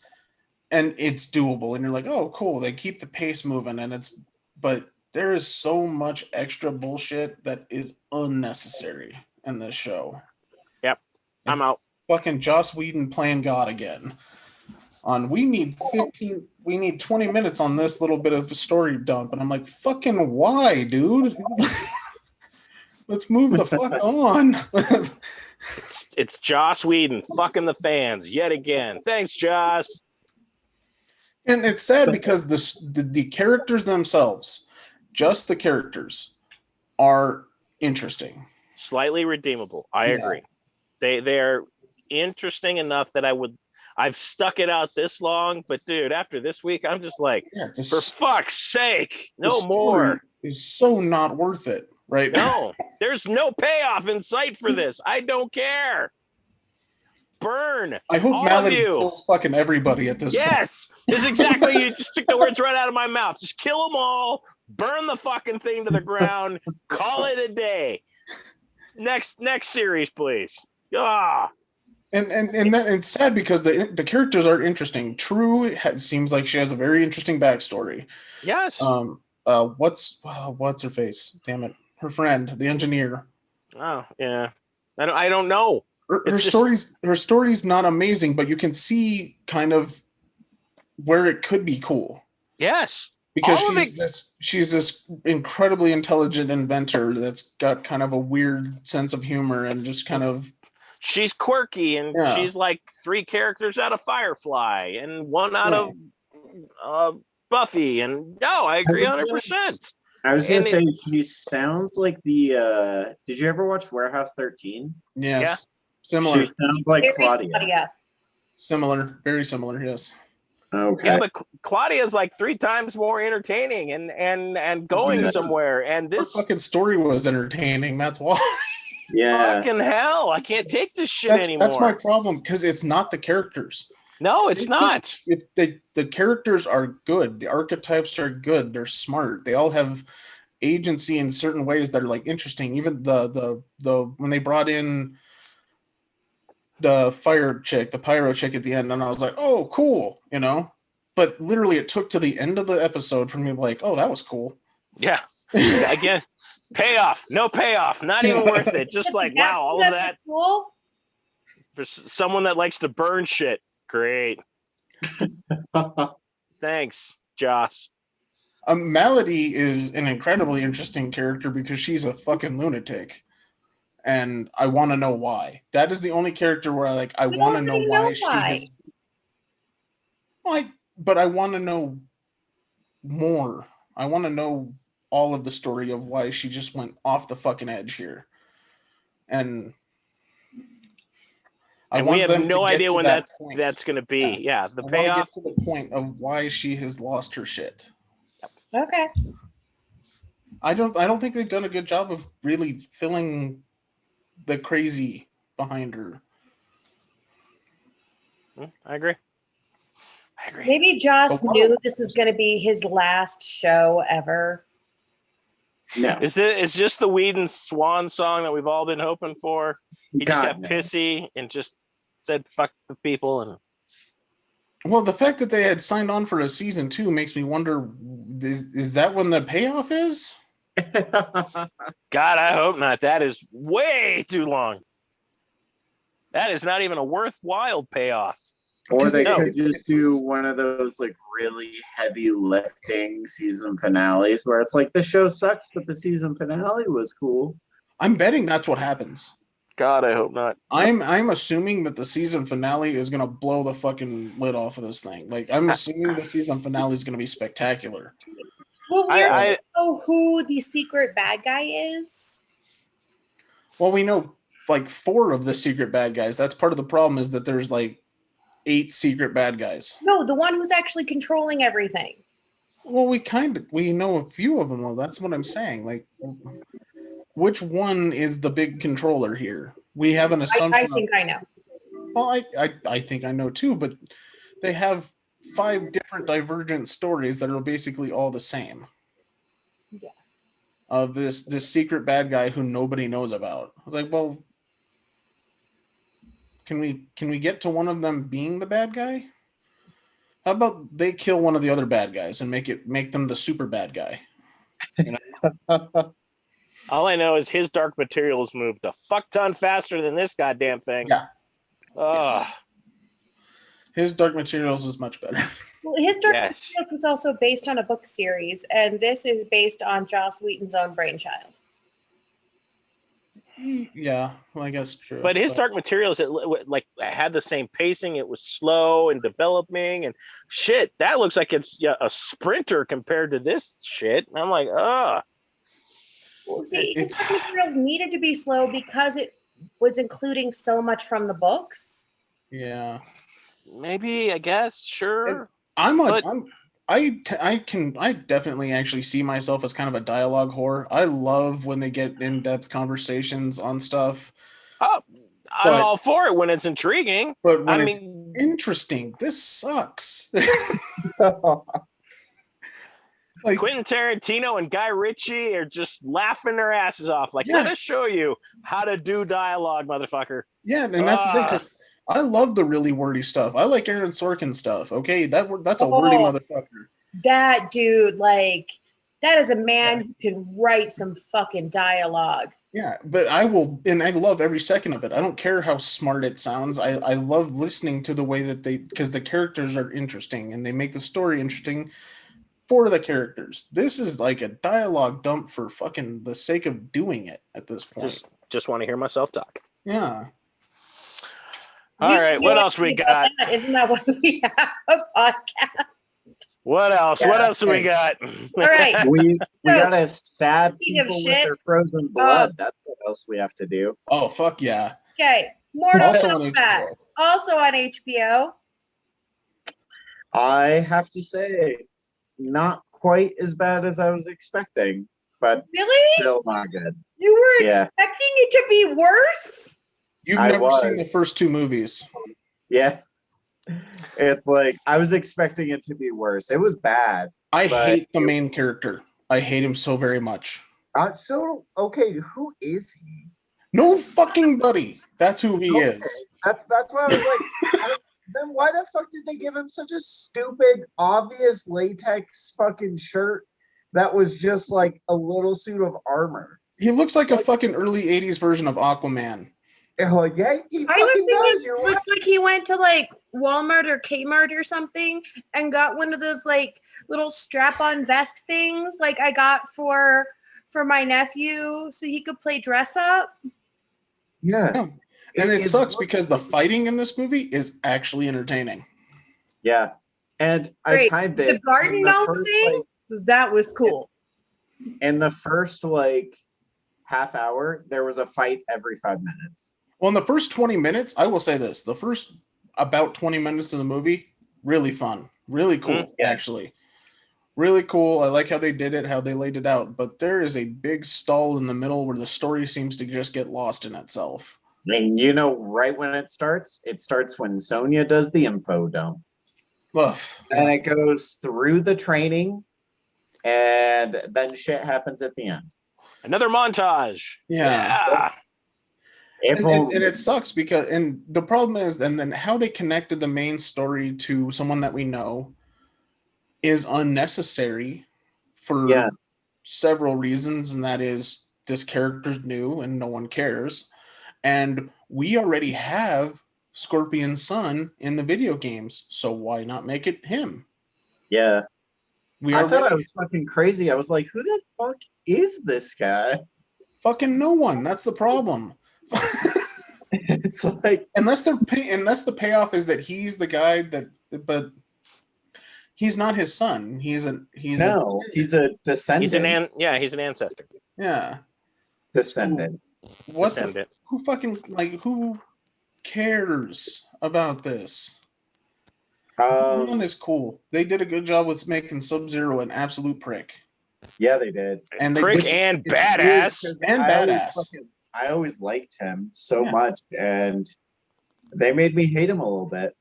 and it's doable. And you're like, oh, cool. They keep the pace moving, but there is so much extra bullshit that is unnecessary in this show. Yep. I'm It's out. fucking Joss Whedon playing God again. We need 20 minutes on this little bit of a story dump. And I'm like, fucking why, dude? Let's move the fuck on. It's Joss Whedon fucking the fans yet again. Thanks, Joss. And it's sad because the characters themselves, just the characters, are interesting. Slightly redeemable. I agree. They're interesting enough that I've stuck it out this long, but dude, after this week, I'm just like, for fuck's sake, no more. Is so not worth it, right? No, there's no payoff in sight for this. I don't care. Burn. I hope Malady kills fucking everybody at this point. Yes, is exactly. You just took the words right out of my mouth. Just kill them all. Burn the fucking thing to the ground. Call it a day. Next series, please. Ah. And it's sad because the characters are interesting. True seems like she has a very interesting backstory. Yes. What's her face? Damn it, her friend, the engineer. Oh yeah, I don't know. Her story's not amazing, but you can see kind of where it could be cool. Yes. Because she's this incredibly intelligent inventor that's got kind of a weird sense of humor and just kind of. She's quirky and she's like 3 characters out of Firefly and 1 out of Buffy. And no, I agree 100%. I was going to say, she sounds like the. Did you ever watch Warehouse 13? Yes. Yeah. Similar. She sounds like Claudia. Similar. Very similar, yes. Okay. Yeah, but Claudia's like 3 times more entertaining and going somewhere. And this her fucking story was entertaining. That's why. Yeah. Fucking hell. I can't take this shit anymore. That's my problem, because it's not the characters. No, it's not. The characters are good. The archetypes are good. They're smart. They all have agency in certain ways that are like interesting. Even the when they brought in the fire chick, the pyro chick at the end, and I was like, oh, cool, you know? But literally it took to the end of the episode for me to be like, oh, that was cool. Yeah. Again, payoff. No payoff. Not even worth it. Just like, wow, all of that. Cool. For someone that likes to burn shit. Great. Thanks, Joss. Malady is an incredibly interesting character because she's a fucking lunatic. And I want to know why. That is the only character where I want to know why she is. But I want to know more. I want to know all of the story of why she just went off the fucking edge here. And we have no idea when that's going to be. Yeah, the payoff. Get to the point of why she has lost her shit. Okay. I don't think they've done a good job of really filling the crazy behind her. I agree. Maybe Joss knew this was going to be his last show ever. No. Is just the Whedon swan song that we've all been hoping for? He just got pissy and just said fuck the people. And well, the fact that they had signed on for a season 2 makes me wonder, is that when the payoff is? God, I hope not. That is way too long. That is not even a worthwhile payoff. Or they could just do one of those like really heavy lifting season finales where it's like the show sucks, but the season finale was cool. I'm betting that's what happens. God, I hope not. I'm assuming that the season finale is gonna blow the fucking lid off of this thing. Like I'm assuming the season finale is gonna be spectacular. Well, we don't know who the secret bad guy is. Well, we know like 4 of the secret bad guys. That's part of the problem, is that there's like 8 secret bad guys. No, the one who's actually controlling everything. Well, we know a few of them. Well, that's what I'm saying. Like, which one is the big controller here? We have an assumption. I think I know. Well, I think I know too, but they have 5 different divergent stories that are basically all the same. Yeah. of this secret bad guy who nobody knows about. I was like, well, can we get to one of them being the bad guy? How about they kill one of the other bad guys and make them the super bad guy? You know? All I know is his dark materials moved a fuck ton faster than this goddamn thing. Yeah. Ugh. Yes. His Dark Materials was much better. Well, his Dark Yes. Materials was also based on a book series, and this is based on Joss Whedon's own brainchild. Yeah, well, I guess true. But his Dark Materials, it like had the same pacing. It was slow and developing, and shit. That looks like it's a sprinter compared to this shit. And I'm like, ugh. Well, see, his Dark Materials needed to be slow because it was including so much from the books. Yeah. Maybe, I guess, sure. I definitely actually see myself as kind of a dialogue whore. I love when they get in-depth conversations on stuff. Oh, I'm all for it when it's intriguing. But when it's interesting, this sucks. Like Quentin Tarantino and Guy Ritchie are just laughing their asses off. Like, let us show you how to do dialogue, motherfucker. Yeah, and that's the thing, because I love the really wordy stuff. I like Aaron Sorkin stuff. Okay, that's a wordy motherfucker. That dude, like, that is a man who can write some fucking dialogue. Yeah, but I love every second of it. I don't care how smart it sounds. I love listening to the way that because the characters are interesting and they make the story interesting for the characters. This is like a dialogue dump for fucking the sake of doing it at this point. Just want to hear myself talk. Yeah. All right, what else we got? Isn't that why we have a podcast? What else? Yeah, what else do we got? All right. We gotta stab people with shit, their frozen blood. That's what else we have to do. Oh, fuck yeah. Okay. Mortal Also on Kombat. HBO. Also on HBO. I have to say, not quite as bad as I was expecting, but Really? still not good. You were Yeah. expecting it to be worse? You've I never seen the was. first two movies. Yeah. It's like I was expecting it to be worse. It was bad. I But hate the main character. I hate him so very much. So okay, who is he? No fucking buddy. That's who he is. That's why I was like, then why the fuck did they give him such a stupid, obvious latex fucking shirt that was just like a little suit of armor? He looks like a fucking early 80s version of Aquaman. And like, yeah, he I was fucking thinking does. You're it right. looked like he went to like Walmart or Kmart or something and got one of those like little strap-on vest things like I got for my nephew so he could play dress up. Yeah. And it sucks because the fighting in this movie is actually entertaining. Yeah. And Great. I timed it. The garden in gnome first, thing, that was cool. in the first like half hour, there was a fight every 5 minutes. Well, in the first 20 minutes, I will say this. The first about 20 minutes of the movie, really fun. Really cool, actually. Really cool. I like how they did it, how they laid it out. But there is a big stall in the middle where the story seems to just get lost in itself. And you know, right when it starts when Sonya does the info dump. Ugh. And it goes through the training, and then shit happens at the end. Another montage. Yeah. April, And it sucks because, and the problem is, and then how they connected the main story to someone that we know is unnecessary for several reasons, and that is this character's new and no one cares, and we already have Scorpion's son in the video games, so why not make it him? Yeah. I thought I already- was fucking crazy. I was like, who the fuck is this guy? fucking no one. That's the problem. It's like, unless the payoff is that he's the guy that, but he's not his son. He's a he's a descendant. He's an ancestor. Yeah. Descendant. What Descendant. who cares about this? One is cool. They did a good job with making Sub-Zero an absolute prick. Yeah, they did. And Prick and badass. I always liked him so much, and they made me hate him a little bit.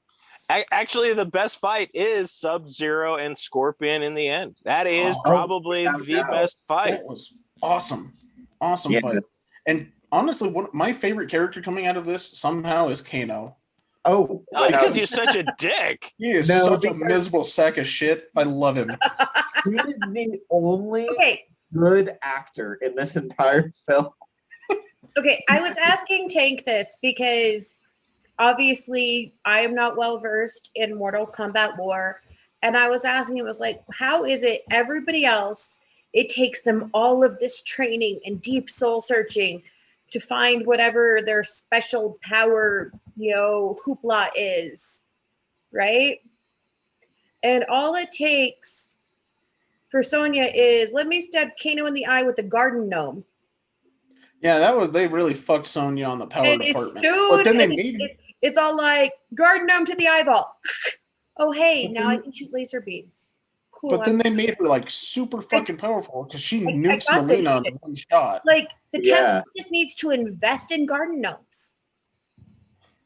Actually, the best fight is Sub-Zero and Scorpion in the end. That is probably the best fight. That was awesome Yeah. fight. And honestly, my favorite character coming out of this somehow is Kano. Oh, Oh, because without- he's such a dick. He is No, such a because- miserable sack of shit. I love him. he is the only Okay, good actor in this entire film. okay. I was asking Tank this because obviously I am not well versed in Mortal Kombat lore. And I was asking him, I was like, how is it everybody else, it takes them all of this training and deep soul searching to find whatever their special power, hoopla is, right? And all it takes for Sonya is, let me stab Kano in the eye with the garden gnome. Yeah, they really fucked Sonya on the power And it's department. dude, But then they and made it's all like garden gnome to the eyeball. Oh hey, But now then- I can shoot laser beams. Cool. But then they made her like super fucking powerful because she I nukes got this Melina shit. in one shot. like the Yeah. temple just needs to invest in garden gnomes.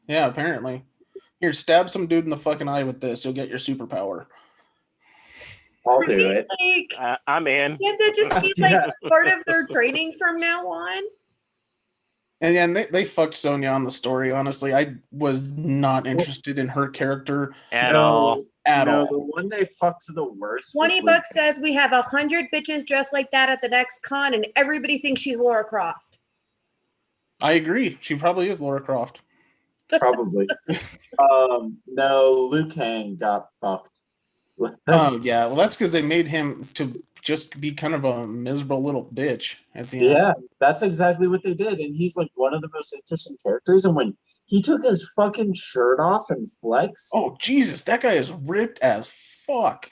Yeah, apparently. Here, stab some dude in the fucking eye with this. You'll get your superpower. I'll do Right? it. Like, I'm in. can't that just be like part of their training from now on? And yeah, they fucked Sonya on the story. Honestly, I was not interested in her character At all. at no, all. the one they fucked the worst. was $20 Luke. says we have 100 bitches dressed like that at the next con, and everybody thinks she's Laura Croft. I agree. She probably is Lara Croft. Probably. No, Liu Kang got fucked. Oh yeah, well that's because they made him to just be kind of a miserable little bitch at the end. Yeah, that's exactly what they did. And he's like one of the most interesting characters. And when he took his fucking shirt off and flexed, Oh Jesus, that guy is ripped as fuck.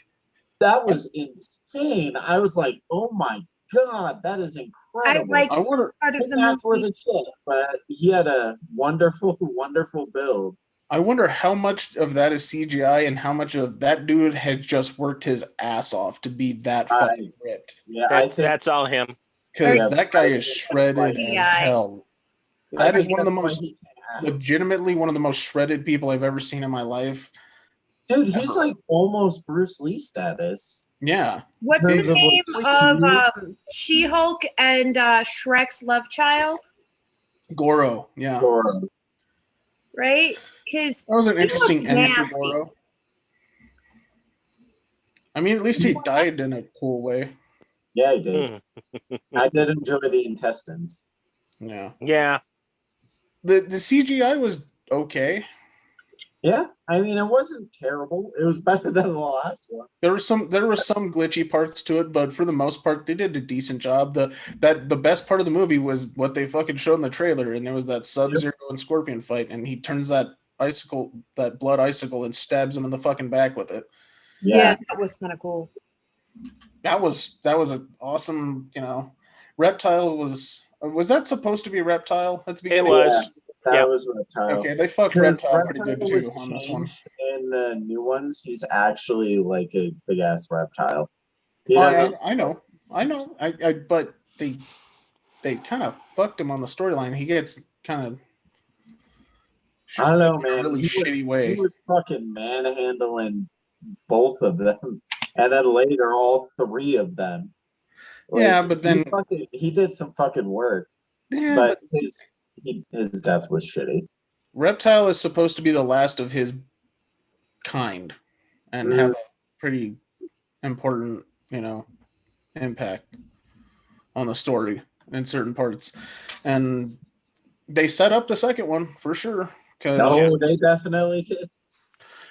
that was insane. I was like, oh my God, that is incredible. like I wonder. part of His the abs were movie. the shit, but he had a wonderful, wonderful build. I wonder how much of that is CGI and how much of that dude has just worked his ass off to be that fucking ripped. Yeah, I think That's all him. Because Yeah, that guy I is think shredded that's as why- hell. I That is think one of the that's why most, he can't. legitimately one of the most shredded people I've ever seen in my life. Dude, he's ever. like almost Bruce Lee status. Yeah. What's In the terms of, name like, of She-Hulk and Shrek's love child? Goro. Yeah. Or Right? Because That was an He interesting looked end for nasty. Goro. I mean, at least he died in a cool way. yeah, he did. Mm. I did enjoy the intestines. Yeah. Yeah. The CGI was okay. Yeah, I mean, it wasn't terrible. It was better than the last one. There were some glitchy parts to it, but for the most part, they did a decent job. The best part of the movie was what they fucking showed in the trailer, and it was that Sub-Zero and Scorpion fight, and he turns that blood icicle, and stabs him in the fucking back with it. Yeah, that was kind of cool. That was an awesome, Reptile was that supposed to be a reptile at the It beginning? was. that Yeah. was Reptile. Okay, they fucked Because Reptile pretty good Reptile too was on this one. changed in the new ones. He's actually like a big ass reptile. He Oh, doesn't. I know. But they kind of fucked him on the storyline. He gets kind of I don't know, in a man. really He shitty way. He was fucking manhandling both of them, and then later all three of them. Yeah, but then- he did some fucking work, Yeah, but his death was shitty. Reptile is supposed to be the last of his kind and have a pretty important, impact on the story in certain parts. And they set up the second one for sure. No, they definitely did.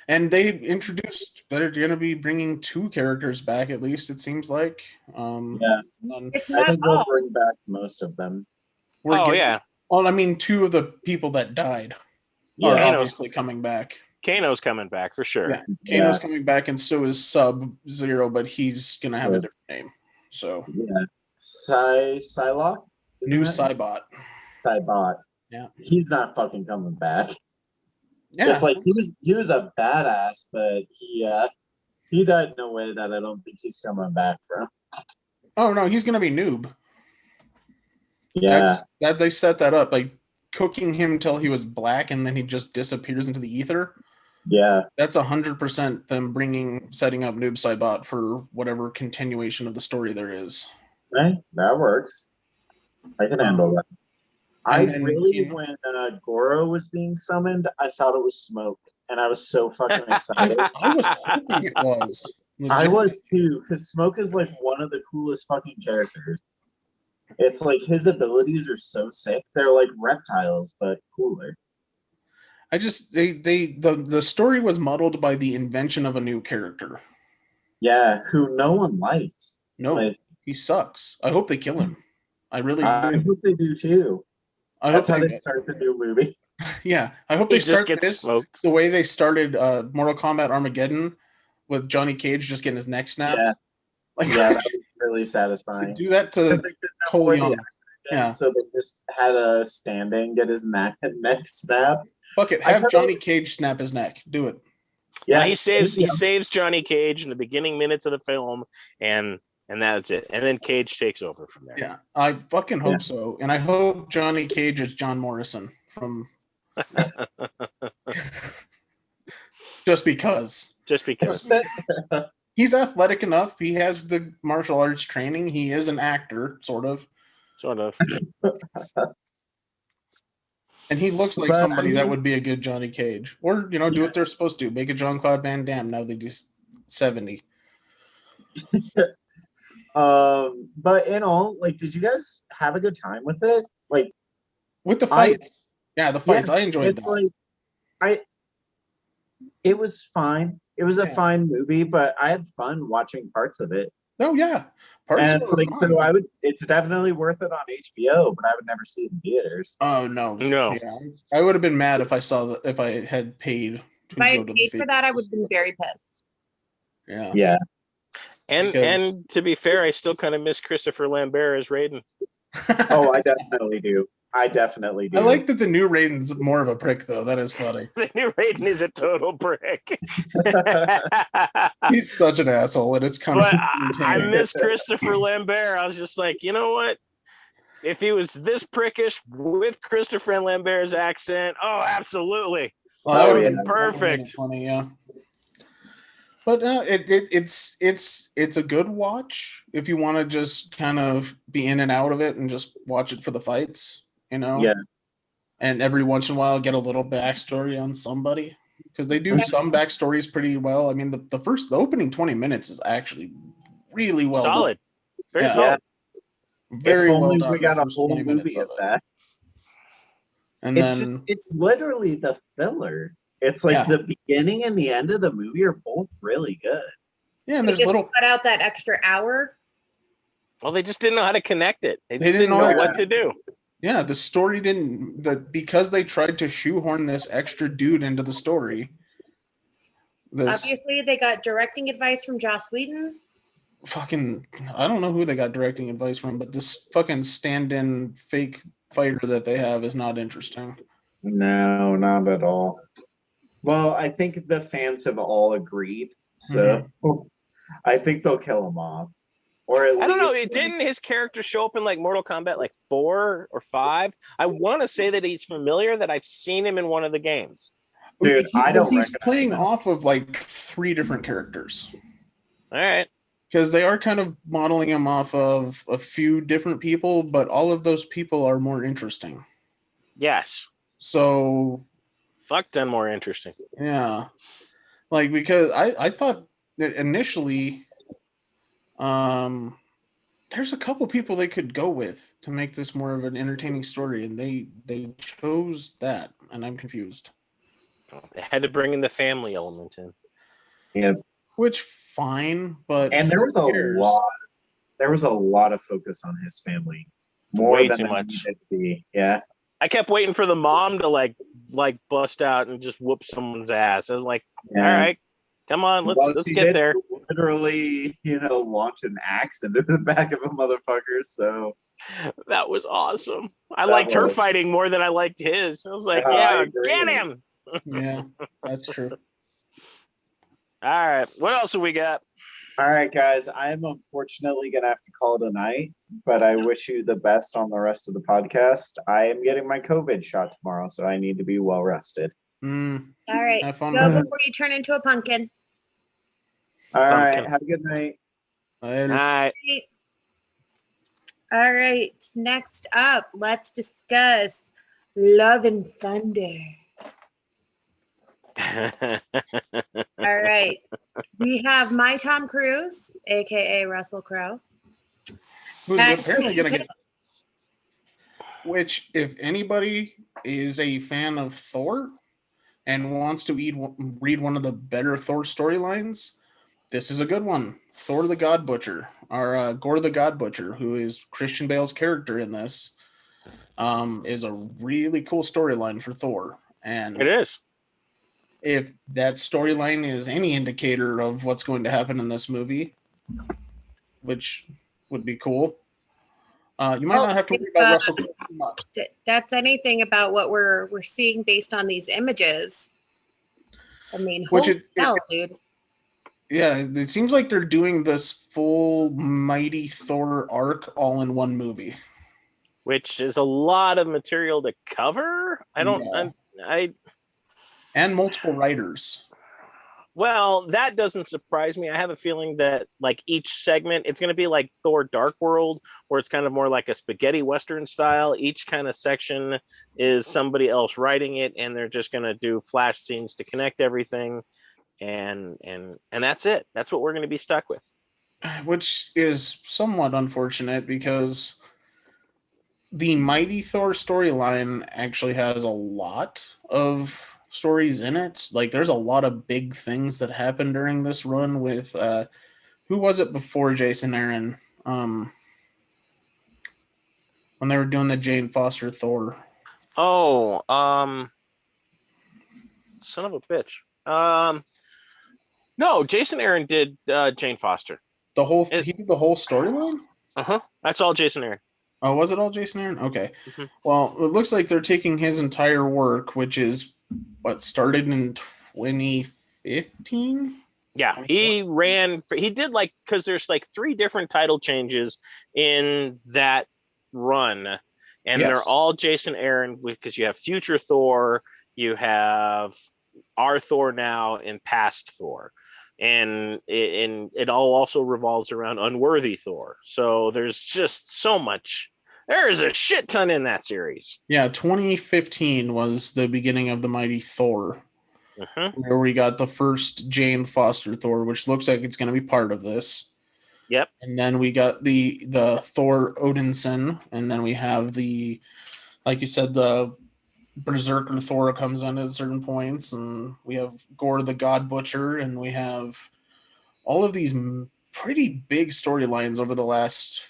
And they introduced they're going to be bringing 2 characters back, at least it seems like. Yeah. And It's I not think they'll all. bring back most of them. we're Oh getting- yeah. Well, I mean, 2 of the people that died are Yeah, obviously coming back. Kano's coming back for sure. Yeah. Kano's coming back, and so is Sub-Zero, but he's going to have a different name. So, yeah. Psylocke? new Cybot. Cybot. Yeah. He's not fucking coming back. Yeah. It's like he was a badass, but he died in a way that I don't think he's coming back from. Oh, no, he's going to be Noob. Yeah. That they set that up, like cooking him until he was black and then he just disappears into the ether. Yeah. That's 100% them setting up Noob Saibot for whatever continuation of the story there is. Okay, that works. I can handle that. and then, When Goro was being summoned, I thought it was Smoke, and I was so fucking excited. I was hoping it was. I was too, because Smoke is like one of the coolest fucking characters. It's like his abilities are so sick. They're like reptiles, but cooler. I just the story was muddled by the invention of a new character. Yeah, who no one liked. No, Like, he sucks. I hope they kill him. I really I do. hope they do too. I That's hope how they start the new movie. Yeah, I hope He they just start gets this smoked. the way they started Mortal Kombat Armageddon with Johnny Cage just getting his neck snapped. Yeah. Like, Yeah, that was really satisfying. do that to Because they didn't Cole afford the Young. actor again, Yeah. so they just had a stand-in get his neck snapped. Fuck it, have Johnny Cage snap his neck. Do it. Yeah, Yeah, he saves Johnny Cage in the beginning minutes of the film, and that's it. And then Cage takes over from there. Yeah, I fucking hope so, and I hope Johnny Cage is John Morrison from. Just because. He's athletic enough. He has the martial arts training. He is an actor, sort of. And he looks like somebody that would be a good Johnny Cage. Or, do what they're supposed to. Make a Jean-Claude Van Damme now that he's 70. But in all, like, did you guys have a good time with it? Like, with the fights. The fights. I enjoyed that. It was fine. It was a fine movie, but I had fun watching parts of it. Oh yeah. It's definitely worth it on HBO, but I would never see it in theaters. Oh no. Yeah. I would have been mad if I if I had paid to go to the theaters. For that, I would have been very pissed. Yeah. Yeah. And to be fair, I still kind of miss Christopher Lambert as Raiden. Oh, I definitely do. I like that the new Raiden's more of a prick, though. That is funny. The new Raiden is a total prick. He's such an asshole, and it's kind of I miss Christopher Lambert. I was just like, you know what? If he was this prickish with Christopher Lambert's accent, oh, absolutely. That would have been perfect. Funny, yeah. But it's a good watch if you want to just kind of be in and out of it and just watch it for the fights, Yeah. And every once in a while get a little backstory on somebody, because they do some backstories pretty well. I mean, the opening 20 minutes is actually really well solid. Done. Very solid. Very well done. We got a whole movie of that. And it's literally the filler. It's like the beginning and the end of the movie are both really good. Yeah, and there's cut out that extra hour. Well, they just didn't know how to connect it. They didn't know what to do. Yeah, the story because they tried to shoehorn this extra dude into the story. Obviously, they got directing advice from Joss Whedon. I don't know who they got directing advice from, but this fucking stand-in fake fighter that they have is not interesting. No, not at all. Well, I think the fans have all agreed, so I think they'll kill him off. Or at least, I don't know. Didn't his character show up in like Mortal Kombat like 4 or 5? I want to say that he's familiar, that I've seen him in one of the games. Dude, he's playing off of like 3 different characters. All right. Because they are kind of modeling him off of a few different people, but all of those people are more interesting. Yes. So fuck them more interesting. Yeah. Like, because I thought that initially there's a couple people they could go with to make this more of an entertaining story, and they chose that, and I'm confused. They had to bring in the family element in. Yeah. Which fine, but there was a lot of focus on his family. Way too much. Yeah. I kept waiting for the mom to like bust out and just whoop someone's ass. I was like, all right, come on, let's get there. Literally, launch an axe into the back of a motherfucker. So that was awesome. I liked her fighting more than I liked his. I was like, get him. Yeah, that's true. All right, what else have we got? All right, guys, I am unfortunately going to have to call it a night, but I wish you the best on the rest of the podcast. I am getting my COVID shot tomorrow, so I need to be well rested. All right, have fun go before you turn into a pumpkin. All right, have a good night. All right. All right. Next up, let's discuss Love and Thunder. All right. We have my Tom Cruise, aka Russell Crowe. Who's And apparently Kristen going to Wiig. get. Which, if anybody is a fan of Thor and wants to read one of the better Thor storylines, this is a good one. Thor the God Butcher, or Gore the God Butcher, who is Christian Bale's character in this, is a really cool storyline for Thor. And It is. if that storyline is any indicator of what's going to happen in this movie, which would be cool, you might not have to worry about Russell Crowe too much. That's anything about what we're seeing based on these images. I mean, holy hell, dude. Yeah, it seems like they're doing this full Mighty Thor arc all in one movie. Which is a lot of material to cover. And multiple writers. Well, that doesn't surprise me. I have a feeling that like each segment, it's going to be like Thor Dark World, where it's kind of more like a spaghetti Western style. Each kind of section is somebody else writing it, and they're just going to do flash scenes to connect everything. And that's it. That's what we're going to be stuck with. Which is somewhat unfortunate because the Mighty Thor storyline actually has a lot of stories in it. Like there's a lot of big things that happened during this run with who was it before Jason Aaron? When they were doing the Jane Foster Thor. Oh, son of a bitch. No, Jason Aaron did Jane Foster. He did the whole storyline? That's all Jason Aaron. Oh, was it all Jason Aaron? Okay. Mm-hmm. Well, it looks like they're taking his entire work, which is what started in 2015. Yeah, he did like, because there's like 3 different title changes in that run, and they're all Jason Aaron, because you have future Thor, you have our Thor now, and past Thor. And it all also revolves around unworthy Thor. So there's just so much. There's a shit ton in that series. Yeah, 2015 was the beginning of the Mighty Thor, where we got the first Jane Foster Thor, which looks like it's going to be part of this. Yep. And then we got the Thor Odinson, and then we have the, like you said, the Berserker Thor comes in at certain points, and we have Gore the God Butcher, and we have all of these pretty big storylines over the last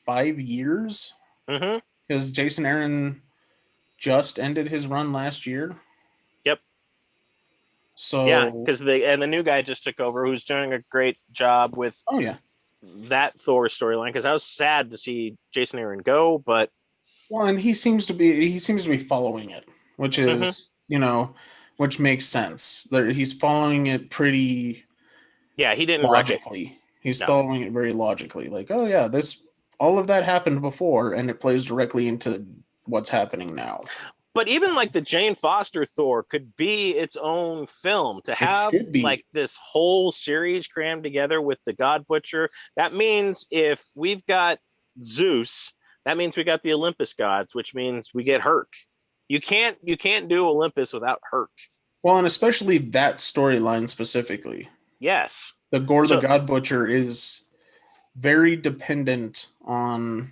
5 years. Because Jason Aaron just ended his run last year. Yep. So yeah, because the new guy just took over, who's doing a great job with that Thor storyline. Because I was sad to see Jason Aaron go, but and he seems to be following it, which is which makes sense. He's following it pretty. Yeah, he didn't logically. He's following it very logically. Like, oh yeah, all of that happened before, and it plays directly into what's happening now. But even like the Jane Foster Thor could be its own film. To have like this whole series crammed together with the God Butcher, that means if we've got Zeus, that means we got the Olympus gods, which means we get Herc. You can't do Olympus without Herc. Well, and especially that storyline specifically. Yes. The Gore the God Butcher is very dependent on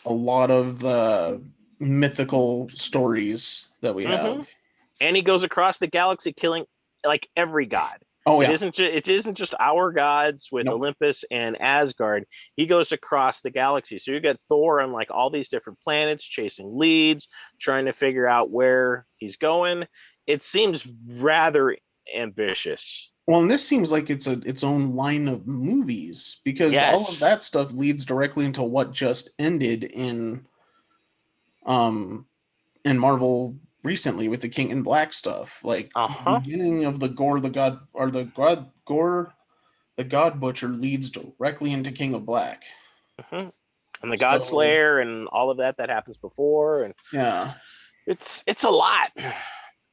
a lot of the mythical stories that we have. And he goes across the galaxy killing like every god. Oh yeah. It isn't just our gods with Olympus and Asgard. He goes across the galaxy. So you got Thor on like all these different planets chasing leads, trying to figure out where he's going. It seems rather ambitious. Well, and this seems like it's its own line of movies, because all of that stuff leads directly into what just ended in Marvel recently with the King in Black stuff. Like the beginning of the Gore the God, or Gore the God Butcher, leads directly into King of Black. And the God Slayer and all of that happens before, and it's a lot.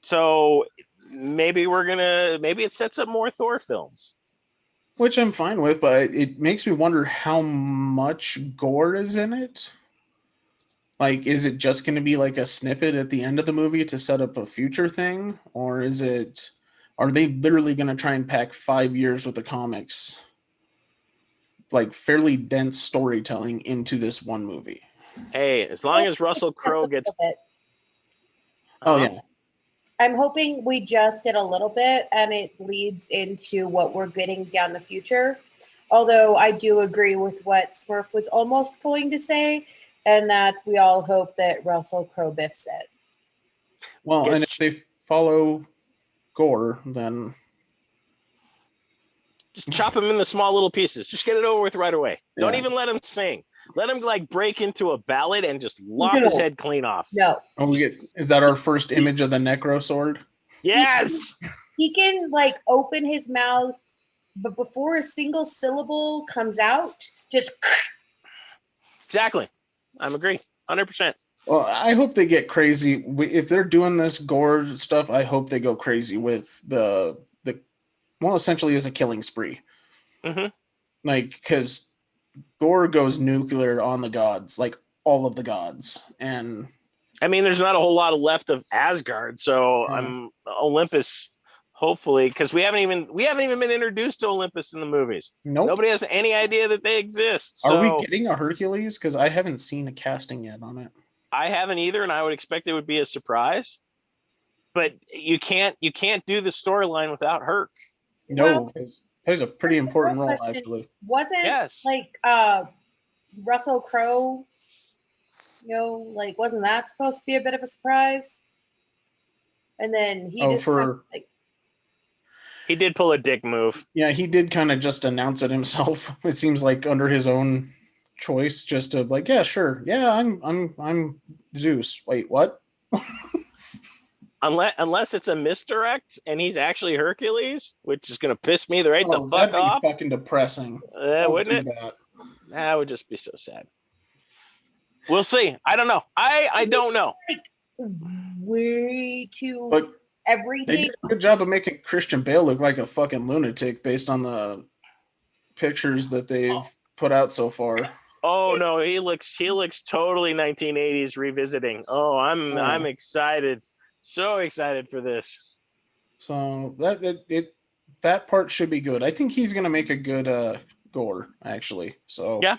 So maybe it sets up more Thor films. Which I'm fine with, but it makes me wonder how much gore is in it. Like, is it just going to be like a snippet at the end of the movie to set up a future thing? Or are they literally going to try and pack 5 years with the comics, like fairly dense storytelling into this one movie? Hey, as long as Russell Crowe gets. Oh, yeah. I'm hoping we just did a little bit and it leads into what we're getting down the future. Although I do agree with what Smurf was almost going to say, and that's we all hope that Russell Crowe biffs it. Well, and if they follow gore, then just chop him into small little pieces. Just get it over with right away. Don't even let him sing. Let him like break into a ballad and just lop his head clean off. No. Oh, is that our first image of the Necro Sword? Yes. He can like open his mouth, but before a single syllable comes out, just exactly. I'm agree, 100%. Well, I hope they get crazy if they're doing this gore stuff. I hope they go crazy with the essentially as a killing spree. Mm-hmm. Like, because gore goes nuclear on the gods, like all of the gods, and I mean, there's not a whole lot left of Asgard, so I'm Olympus. Hopefully, because we haven't even been introduced to Olympus in the movies. Nope. Nobody has any idea that they exist. So are we getting a Hercules? Because I haven't seen a casting yet on it. I haven't either, and I would expect it would be a surprise. But you can't do the storyline without Herc. No, because plays a pretty important role actually. Wasn't like Russell Crowe, like wasn't that supposed to be a bit of a surprise? And then he he did pull a dick move. Yeah, he did kind of just announce it himself. It seems like under his own choice, just to like, yeah, sure, yeah, I'm Zeus. Wait, what? Unless it's a misdirect and he's actually Hercules, which is gonna piss me the fuck that'd off. Be fucking depressing. Wouldn't it? That would just be so sad. We'll see. I don't know. I don't know. Way too. But everything. They did a good job of making Christian Bale look like a fucking lunatic based on the pictures that they've put out so far. Oh no, he looks totally 1980s revisiting. Oh, I'm excited. So excited for this. So that part should be good. I think he's gonna make a good gore, actually. So yeah.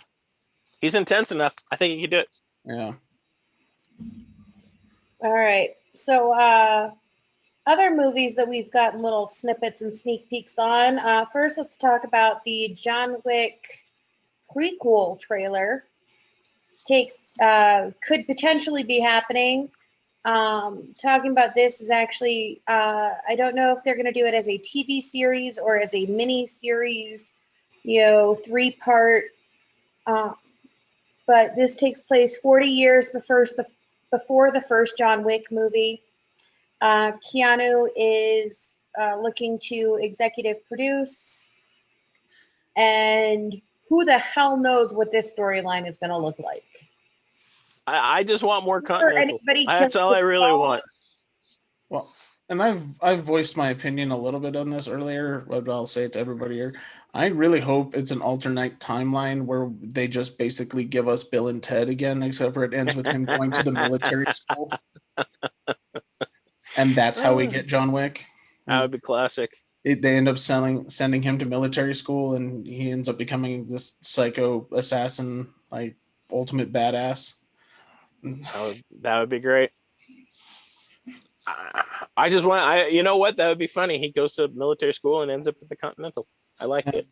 He's intense enough. I think he can do it. Yeah. All right. So other movies that we've gotten little snippets and sneak peeks on. First, let's talk about the John Wick prequel trailer. Could potentially be happening. Talking about this is actually, I don't know if they're going to do it as a TV series or as a mini series, 3-part. But this takes place 40 years before the first John Wick movie. Keanu is looking to executive produce. And who the hell knows what this storyline is going to look like? I just want more Continental. That's all I really want. Well, and I've voiced my opinion a little bit on this earlier, but I'll say it to everybody here. I really hope it's an alternate timeline where they just basically give us Bill and Ted again, except for it ends with him going to the military school. And that's how we get John Wick. That would be classic. They end up sending him to military school, and he ends up becoming this psycho assassin, like ultimate badass. That would be great. I just want. You know what? That would be funny. He goes to military school and ends up at the Continental. I like it.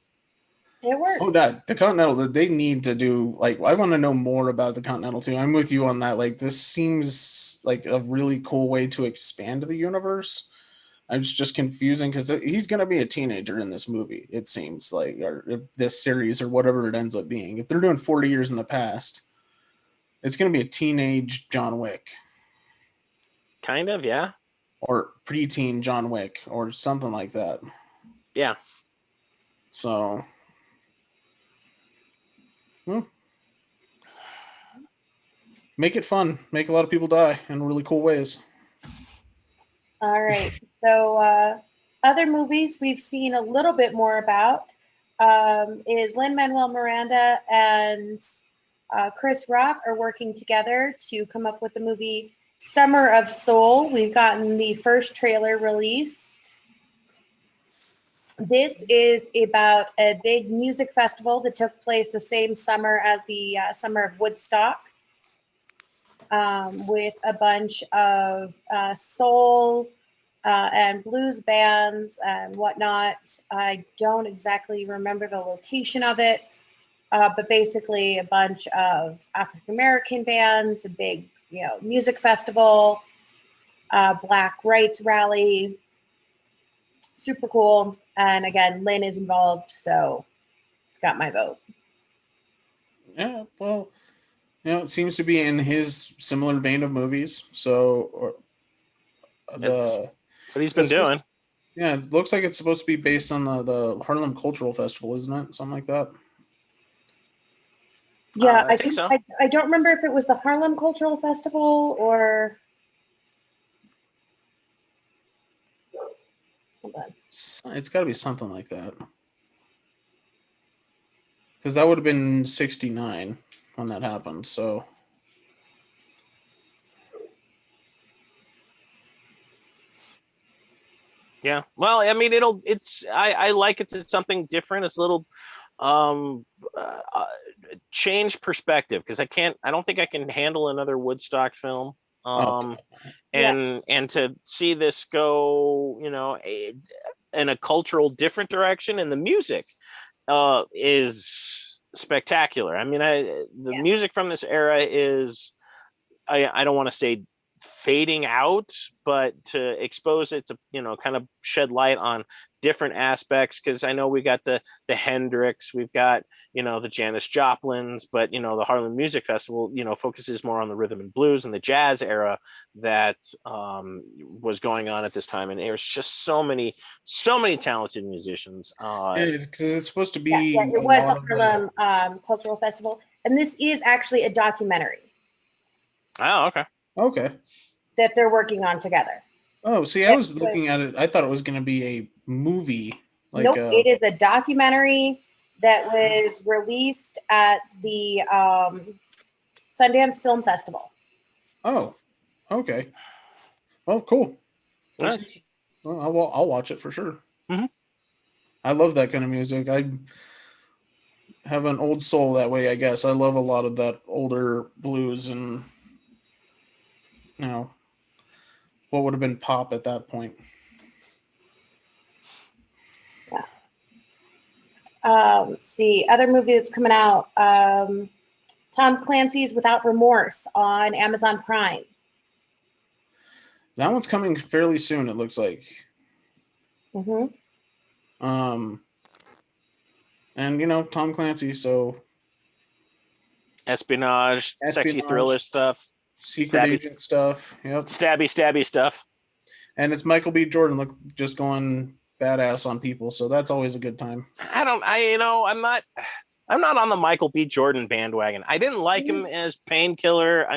It works. Oh, the Continental. They need to do I want to know more about the Continental too. I'm with you on that. Like, this seems like a really cool way to expand the universe. It's just confusing because he's going to be a teenager in this movie. It seems like, or this series, or whatever it ends up being. If they're doing 40 years in the past, it's going to be a teenage John Wick. Kind of, yeah. Or preteen John Wick, or something like that. Yeah. So, make it fun. Make a lot of people die in really cool ways. All right. So, other movies we've seen a little bit more about. is Lin-Manuel Miranda and Chris Rock are working together to come up with the movie Summer of Soul. We've gotten the first trailer released. This is about a big music festival that took place the same summer as the Summer of Woodstock, with a bunch of soul and blues bands and whatnot. I don't exactly remember the location of it, but basically a bunch of African American bands, a big music festival, Black rights rally. Super cool. And again, Lynn is involved, so it's got my vote. Yeah, well, it seems to be in his similar vein of movies. So, What he's been doing. Yeah, it looks like it's supposed to be based on the Harlem Cultural Festival, isn't it? Something like that. Yeah, I think so. I don't remember if it was the Harlem Cultural Festival or. Hold on. It's got to be something like that. Because that would have been 1969 when that happened. So. Yeah. Well, I mean, I like it's something different. It's a little change perspective, because I don't think I can handle another Woodstock film. And to see this go, in a cultural different direction, and the music is spectacular. I mean, the music from this era is, I don't want to say fading out, but to expose it to kind of shed light on different aspects, because I know we got the Hendrix, we've got the Janis Joplins, but the Harlem Music Festival focuses more on the rhythm and blues and the jazz era that was going on at this time, and there's just so many talented musicians. Because it's supposed to be it was the Harlem Cultural Festival, and this is actually a documentary. Oh, okay. That they're working on together. Oh, see, I was looking at it. I thought it was going to be a movie. Nope, it is a documentary that was released at the Sundance Film Festival. Oh, okay. Well, cool. Nice. Well, I'll watch it for sure. Mm-hmm. I love that kind of music. I have an old soul that way, I guess. I love a lot of that older blues and what would have been pop at that point. Yeah. Let's see. Other movie that's coming out. Tom Clancy's Without Remorse on Amazon Prime. That one's coming fairly soon, it looks like. Mm-hmm. And Tom Clancy, so espionage, sexy thriller stuff, secret agent stuff. Yep. Stabby stuff. And it's Michael B. Jordan just going badass on people, so that's always a good time. I'm not on the Michael B. Jordan bandwagon. I didn't like him as Painkiller.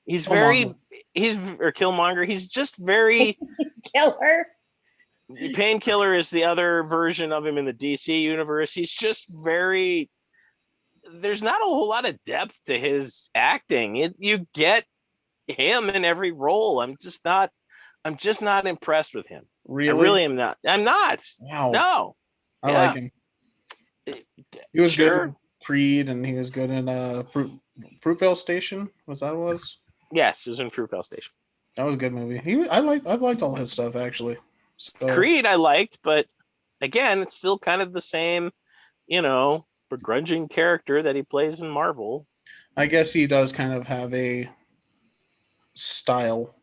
He's Killmonger. He's just very Killer. Painkiller is the other version of him in the DC universe. He's just very. There's not a whole lot of depth to his acting. You get him in every role. I'm just not impressed with him. Really? I really am not. I'm not. Wow. No. I like him. He was good in Creed, and he was good in Fruitvale Station. Was that what it was? Yes, it was in Fruitvale Station. That was a good movie. I've liked all his stuff, actually. So. Creed I liked, but again, it's still kind of the same, begrudging character that he plays in Marvel. I guess he does kind of have a style.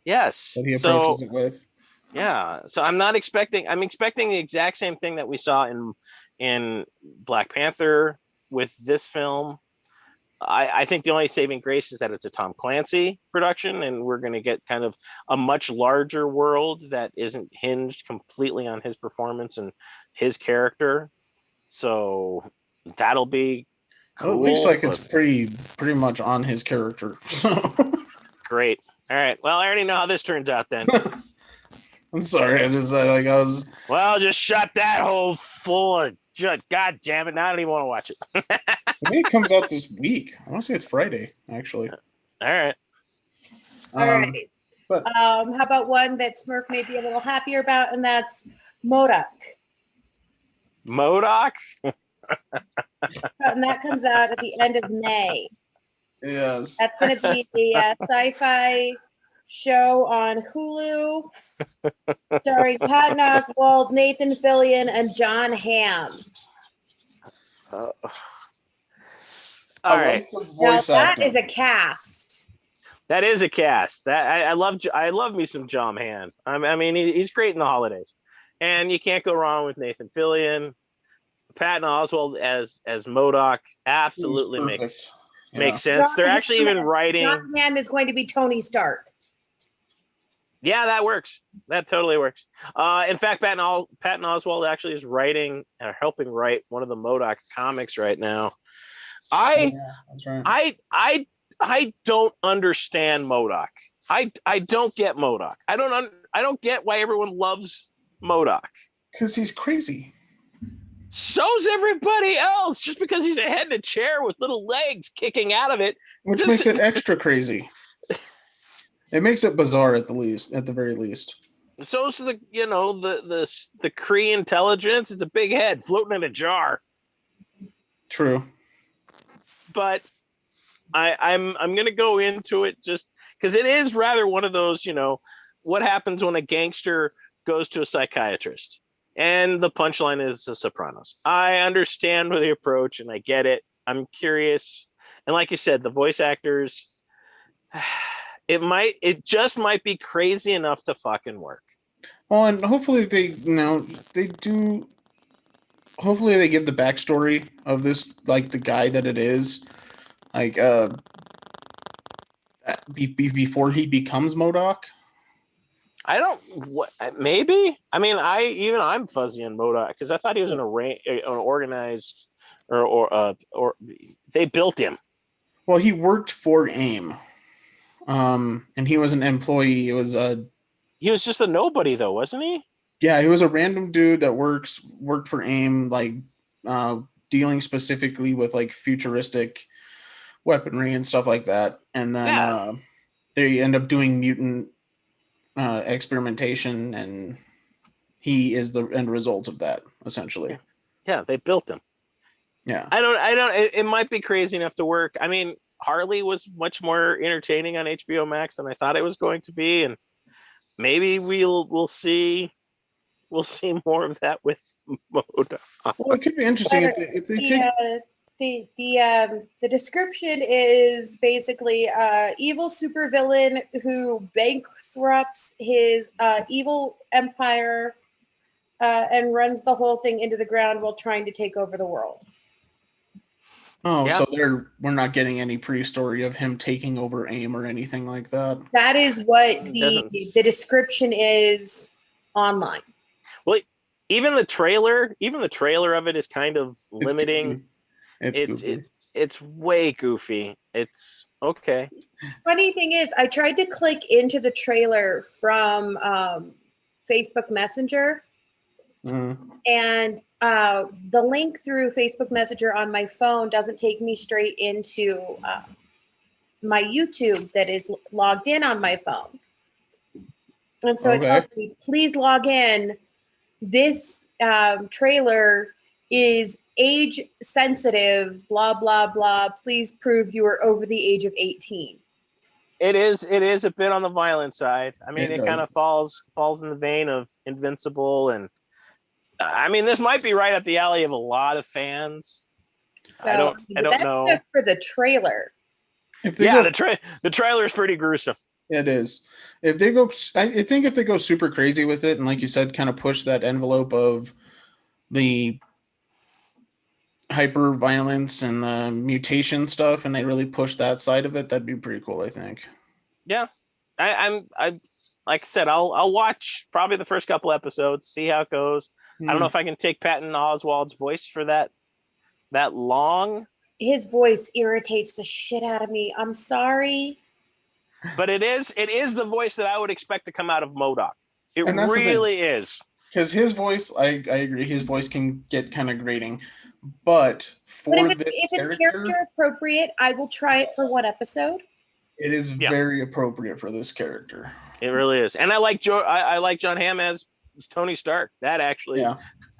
Yes. That he approaches it with. Yeah. So I'm expecting the exact same thing that we saw in Black Panther with this film. I think the only saving grace is that it's a Tom Clancy production, and we're going to get kind of a much larger world that isn't hinged completely on his performance and his character. So that'll be cool. Well, it looks like it's pretty much on his character. So. Great. All right. Well, I already know how this turns out then. I'm sorry. I just like I was. Well, just shut that hole full of shut. God damn it! Now I don't even want to watch it. I think it comes out this week. I want to say it's Friday, actually. All right. All right. But How about one that Smurf may be a little happier about, and that's M.O.D.O.K. M.O.D.O.K. And that comes out at the end of May. yes, That's going to be a sci-fi show on Hulu, starring Patton Oswalt, Nathan Fillion, and John Hamm. All I right. like the Now voice that acting. is a cast. That is a cast. That I love me some John Hamm. I mean, he's great in the holidays, and you can't go wrong with Nathan Fillion. Patton Oswalt as M.O.D.O.K. absolutely Perfect. makes sense. They're actually even writing. John Hamm is going to be Tony Stark. Yeah, that works. That totally works. In fact, Patton Oswalt actually is writing or helping write one of the M.O.D.O.K. comics right now. That's right. I don't understand M.O.D.O.K. I don't get M.O.D.O.K. I don't get why everyone loves M.O.D.O.K. Because he's crazy. So's everybody else. Just because he's a head in a chair with little legs kicking out of it, Which makes it extra crazy. It makes it bizarre at the very least. So's the the Kree intelligence. It's a big head floating in a jar. True. But I'm gonna go into it just because it is rather one of those, what happens when a gangster goes to a psychiatrist. And the punchline is The Sopranos. I understand the approach and I get it. I'm curious. And like you said, the voice actors, it just might be crazy enough to fucking work. Well, and hopefully they do. Hopefully they give the backstory of this, like the guy that it is, like before he becomes M.O.D.O.K. I don't what maybe. I mean, I'm fuzzy on M.O.D.O.K. because I thought he was an organized or they built him. Well, he worked for AIM, and he was an employee. It was He was just a nobody though, wasn't he? yeah, he was a random dude that worked for AIM, like dealing specifically with like futuristic weaponry and stuff like that. And then they end up doing mutant experimentation, and he is the end result of that, essentially. Yeah, they built him. Yeah. I don't. It might be crazy enough to work. I mean, Harley was much more entertaining on HBO Max than I thought it was going to be, and maybe we'll see more of that with M.O.D.O.K. Well, it could be interesting if they take. The description is basically evil supervillain who bankrupts his evil empire and runs the whole thing into the ground while trying to take over the world. Oh, yeah. So we're not getting any pre-story of him taking over AIM or anything like that. That is what the description is online. Well, even the trailer of it is kind of limiting. It's goofy. It's way goofy. It's okay. Funny thing is, I tried to click into the trailer from Facebook Messenger, and the link through Facebook Messenger on my phone doesn't take me straight into my YouTube that is logged in on my phone. And so it tells me, please log in. This trailer is age sensitive, blah, blah, blah. Please prove you are over the age of 18. It is a bit on the violent side. I mean, it kind of falls in the vein of Invincible, and I mean, this might be right up the alley of a lot of fans. So, I don't know. Just for the trailer. The trailer is pretty gruesome. It is. If they go, I think if they go super crazy with it, and like you said, kind of push that envelope of the hyper violence and the mutation stuff, and they really push that side of it, that'd be pretty cool, I think. Yeah, I'm like I said, I'll watch probably the first couple episodes, see how it goes. I don't know if I can take Patton Oswalt's voice for that long. His voice irritates the shit out of me. I'm sorry. But it is the voice that I would expect to come out of M.O.D.O.K. It And that's the thing. really is. Because his voice, I agree, his voice can get kind of grating. But for But this if it's character, character appropriate, I will try it for one episode. it is Yeah. very appropriate for this character. It really is. And I like I like John Hamm as Tony Stark. That actually. Yeah.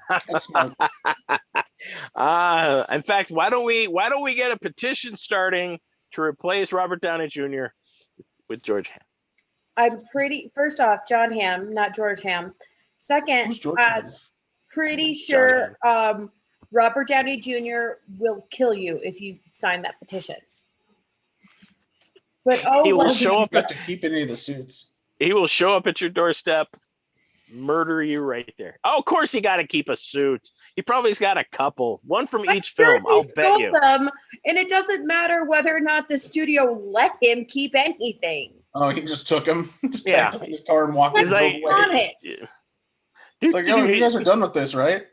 That's smart. In fact, why don't we get a petition starting to replace Robert Downey Jr. with George Hamm? I'm first off, John Hamm, not George Hamm. Second, Who's George Hamm? pretty sure Robert Downey Jr. will kill you if you sign that petition. But He will I don't think show he's up got to keep any of the suits. He will show up at your doorstep, murder you right there. Oh, of course he got to keep a suit. He probably's got a couple, one from each film. I'll bet you. Them, and it doesn't matter whether or not the studio let him keep anything. Oh, he just took him, just Yeah. packed up in his car and walked He's away. like, Honest. It's like, oh, you guys are done with this, right?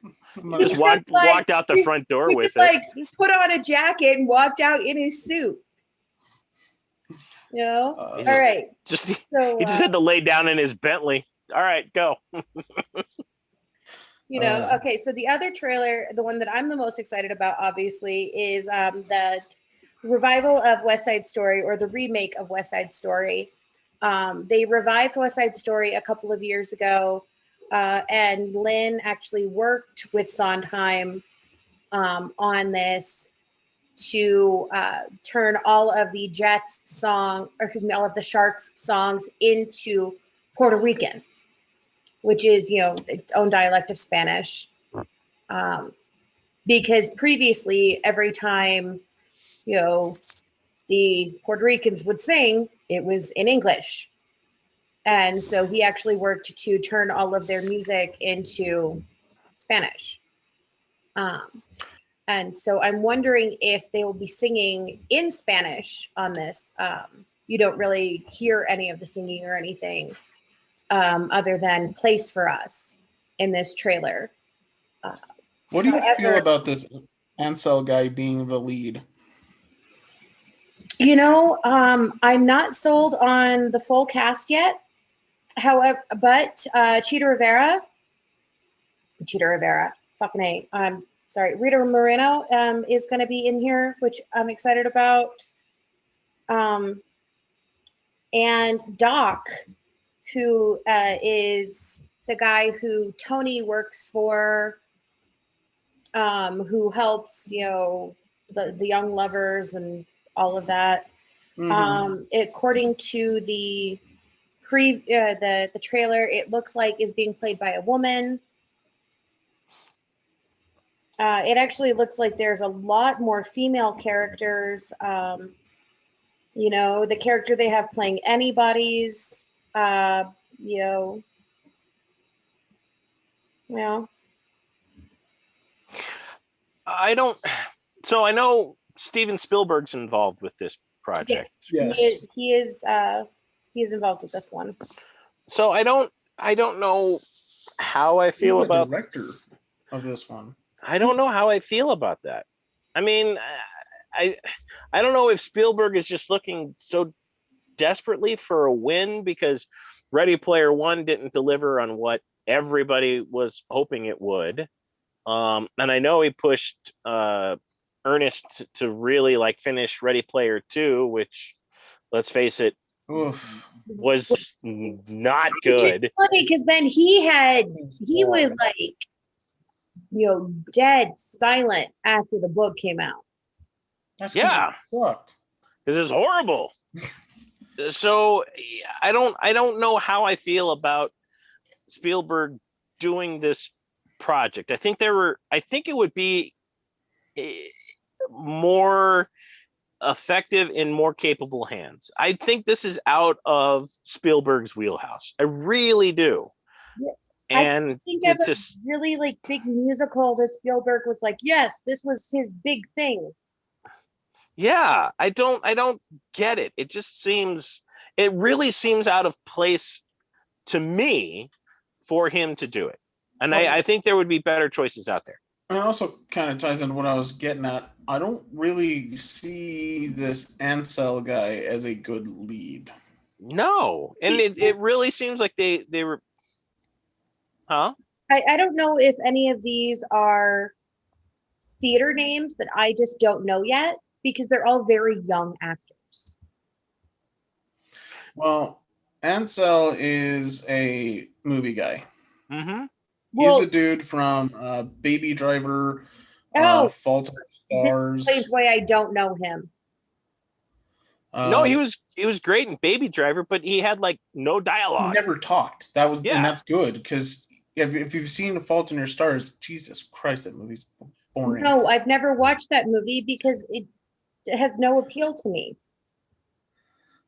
Just walked out the front door He with just, it. like, put on a jacket and walked out in his suit. You know? All right. He just had to lay down in his Bentley. All right, go. You know, okay, so the other trailer, the one that I'm the most excited about, obviously, is the revival of West Side Story, or the remake of West Side Story. They revived West Side Story a couple of years ago, and Lynn actually worked with Sondheim on this to turn all of the Jets all of the Sharks songs into Puerto Rican, which is, you know, its own dialect of Spanish. Because previously, every time, you know, the Puerto Ricans would sing, it was in English. And so he actually worked to turn all of their music into Spanish. And so I'm wondering if they will be singing in Spanish on this. You don't really hear any of the singing or anything other than Place for Us in this trailer. What do you feel about this Ansel guy being the lead? You know, I'm not sold on the full cast yet. However, but Cheetah Rivera, fucking A. Sorry, Rita Moreno is going to be in here, which I'm excited about. And Doc, who is the guy who Tony works for, who helps, you know, the young lovers and all of that. Mm-hmm. According to the the trailer, it looks like is being played by a woman. It actually looks like there's a lot more female characters. You know, the character they have playing anybody's, you know. I know Steven Spielberg's involved with this project. Yes. He is involved with this one. So I don't know how I feel He's the about director of this one. I don't know how I feel about that. I mean, I don't know if Spielberg is just looking so desperately for a win because Ready Player One didn't deliver on what everybody was hoping it would. And I know he pushed Ernest to really like finish Ready Player Two, which, let's face it, was not good. It's funny because then he was like, you know, dead silent after the book came out. That's Yeah, sucked. This is horrible. So I don't know how I feel about Spielberg doing this project. I think it would be more effective in more capable hands. I think this is out of Spielberg's wheelhouse. I really do. Yeah. And I think of a really like big musical that Spielberg was like, yes, this was his big thing. Yeah, I don't get it. It really seems out of place to me for him to do it. And I think there would be better choices out there. And it also kind of ties into what I was getting at. I don't really see this Ansel guy as a good lead. No, and it really seems like they were Huh? I don't know if any of these are theater names that I just don't know yet because they're all very young actors. Well, Ansel is a movie guy. Mm-hmm. He's Well, the dude from Baby Driver, oh, Fault in this Our explains Stars. why I don't know him. No, Uh, he was great in Baby Driver, but he had like no he dialogue. never talked. That was, and Yeah. that's good because if you've seen Fault in Your Stars, Jesus Christ, that movie's boring. No, I've never watched that movie because it has no appeal to me.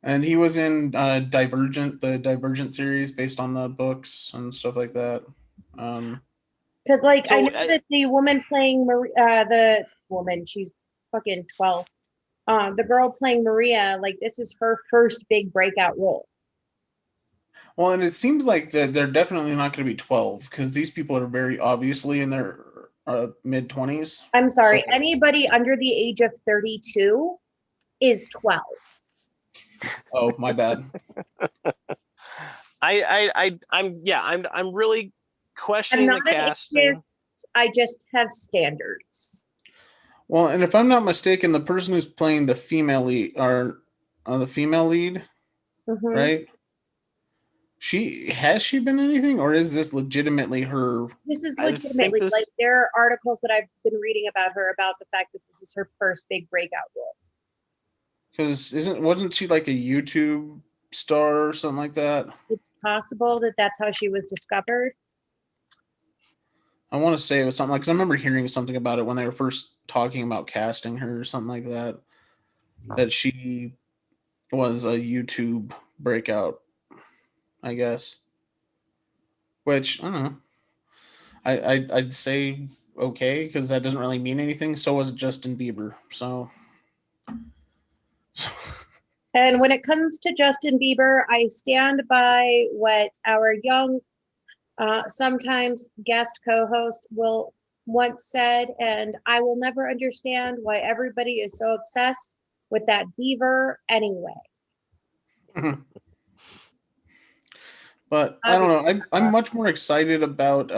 And he was in Divergent, the Divergent series based on the books and stuff like that. Because, like, I So, know that the woman playing the woman, she's fucking 12. The girl playing Maria, like, this is her first big breakout role. Well, and it seems like that they're definitely not going to be 12 because these people are very obviously in their mid 20s. I'm sorry, So- anybody under the age of 32 is 12. Oh, my bad. I'm really I'm questioning the not an casting. atheist, I just have standards. Well, and if I'm not mistaken, the person who's playing the female lead or the female lead, Mhm. right? Has she been anything, or is this legitimately her? This is I think legitimately this- like there are articles that I've been reading about her about the fact that this is her first big breakout role. Because wasn't she like a YouTube star or something like that? It's possible that that's how she was discovered. I want to say it was something like, because I remember hearing something about it when they were first talking about casting her or something like that. That she was a YouTube breakout, I guess. Which I don't know. I'd say okay because that doesn't really mean anything. So was Justin Bieber. So And when it comes to Justin Bieber, I stand by what our young, sometimes guest co-host will once said, and I will never understand why everybody is so obsessed with that beaver anyway. But I don't know. I'm much more excited about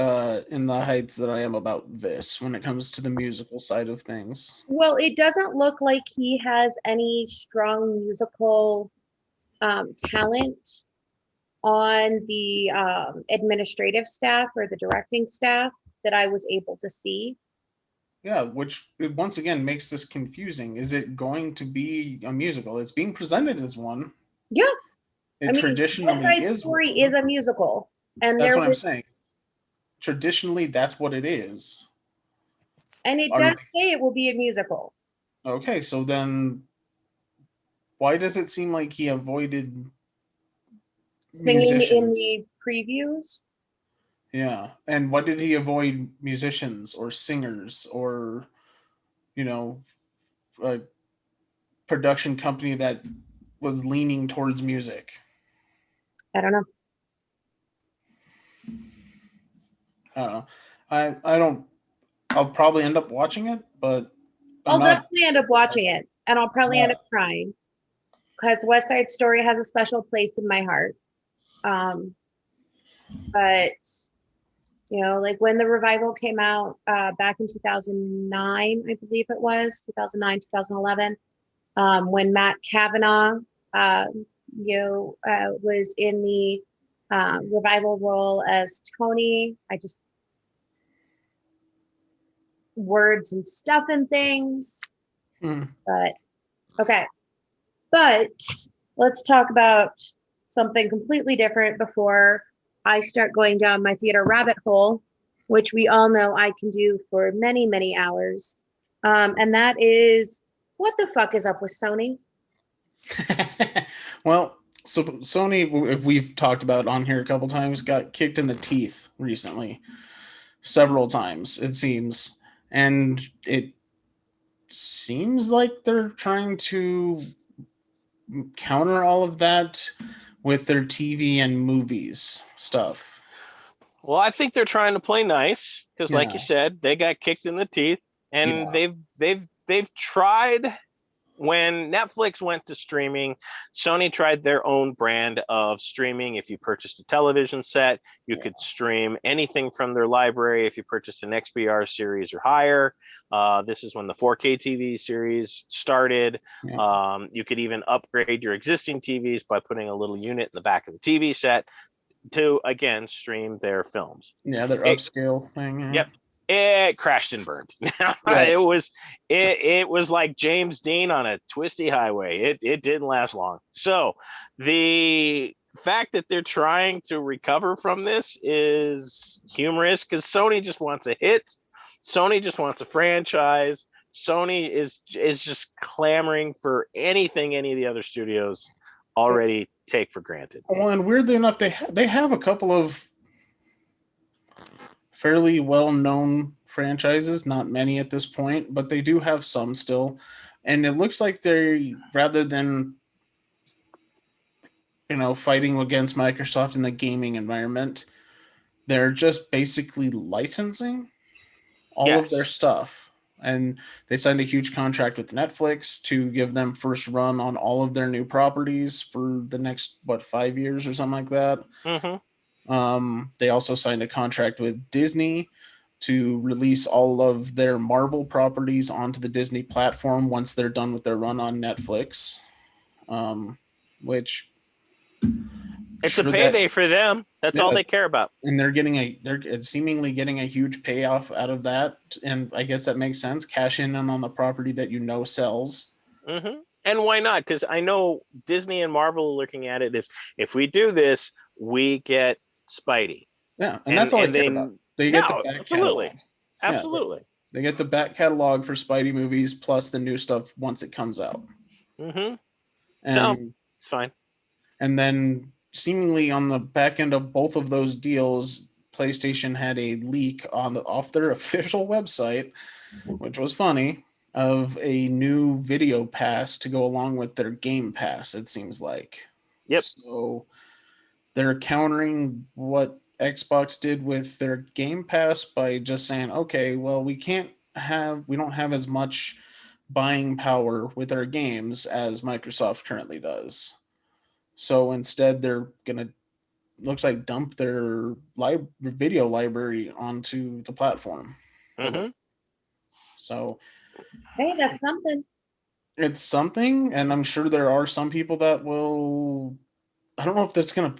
In the Heights than I am about this when it comes to the musical side of things. Well, it doesn't look like he has any strong musical talent on the administrative staff or the directing staff that I was able to see. Yeah, which once again makes this confusing. Is it going to be a musical? It's being presented as one. Yeah, It I mean, traditionally West Side is. Story one. is a musical, and That's there what I'm was, saying. Traditionally, that's what it is. and it Are does say it will be a musical. Okay, so then why does it seem like he avoided Singing in musicians? the previews. Yeah, and why did he avoid musicians or singers or, a production company that was leaning towards music? I don't know. I don't know. I don't. I'll probably end up watching it, but I'll I'm not. definitely end up watching it, and I'll probably end up crying because West Side Story has a special place in my heart. But like when the revival came out back in 2009, I believe it was 2009, 2011, when Matt Kavanaugh, was in the revival role as Tony. I just words and stuff and things. But okay. But let's talk about something completely different before I start going down my theater rabbit hole, which we all know I can do for many, many hours. And that is, what the fuck is up with Sony? Well, so Sony, if we've talked about on here a couple times, got kicked in the teeth recently, several times it seems, and it seems like they're trying to counter all of that with their TV and movies stuff. Well, I think they're trying to play nice because, like you said, they got kicked in the teeth, and they've tried when Netflix went to streaming, Sony tried their own brand of streaming. If you purchased a television set, you could stream anything from their library. If you purchased an XBR series or higher, this is when the 4K TV series started. Yeah. You could even upgrade your existing TVs by putting a little unit in the back of the TV set to, again, stream their films. Yeah, their upscale thing. Yeah. Yep. It crashed and burned. Yeah. It was like James Dean on a twisty highway. It didn't last long. So the fact that they're trying to recover from this is humorous because Sony just wants a hit. Sony just wants a franchise. Sony is just clamoring for anything any of the other studios already take for granted. Well, and weirdly enough, they have a couple of fairly well-known franchises, not many at this point, but they do have some still. And it looks like they, rather than fighting against Microsoft in the gaming environment, they're just basically licensing all of their stuff. And they signed a huge contract with Netflix to give them first run on all of their new properties for the next 5 years or something like that. Mm-hmm. They also signed a contract with Disney to release all of their Marvel properties onto the Disney platform once they're done with their run on Netflix, which it's a payday for them. That's all they care about. And they're seemingly getting a huge payoff out of that. And I guess that makes sense. Cash in on the property that sells. Mm-hmm. And why not? Because I know Disney and Marvel are looking at it. If we do this, we get Spidey. Yeah, and that's all they care about. They get the back catalog. Absolutely. Yeah, they get the back catalog for Spidey movies plus the new stuff once it comes out. Mm-hmm. And, so it's fine. And then seemingly on the back end of both of those deals, PlayStation had a leak off their official website, which was funny, of a new video pass to go along with their Game Pass, it seems like. Yep. So they're countering what Xbox did with their Game Pass by just saying, okay, well, we don't have as much buying power with our games as Microsoft currently does. So instead, they're gonna dump their video library onto the platform. Mm-hmm. So, hey, that's something. It's something, and I'm sure there are some people that will. I don't know if that's gonna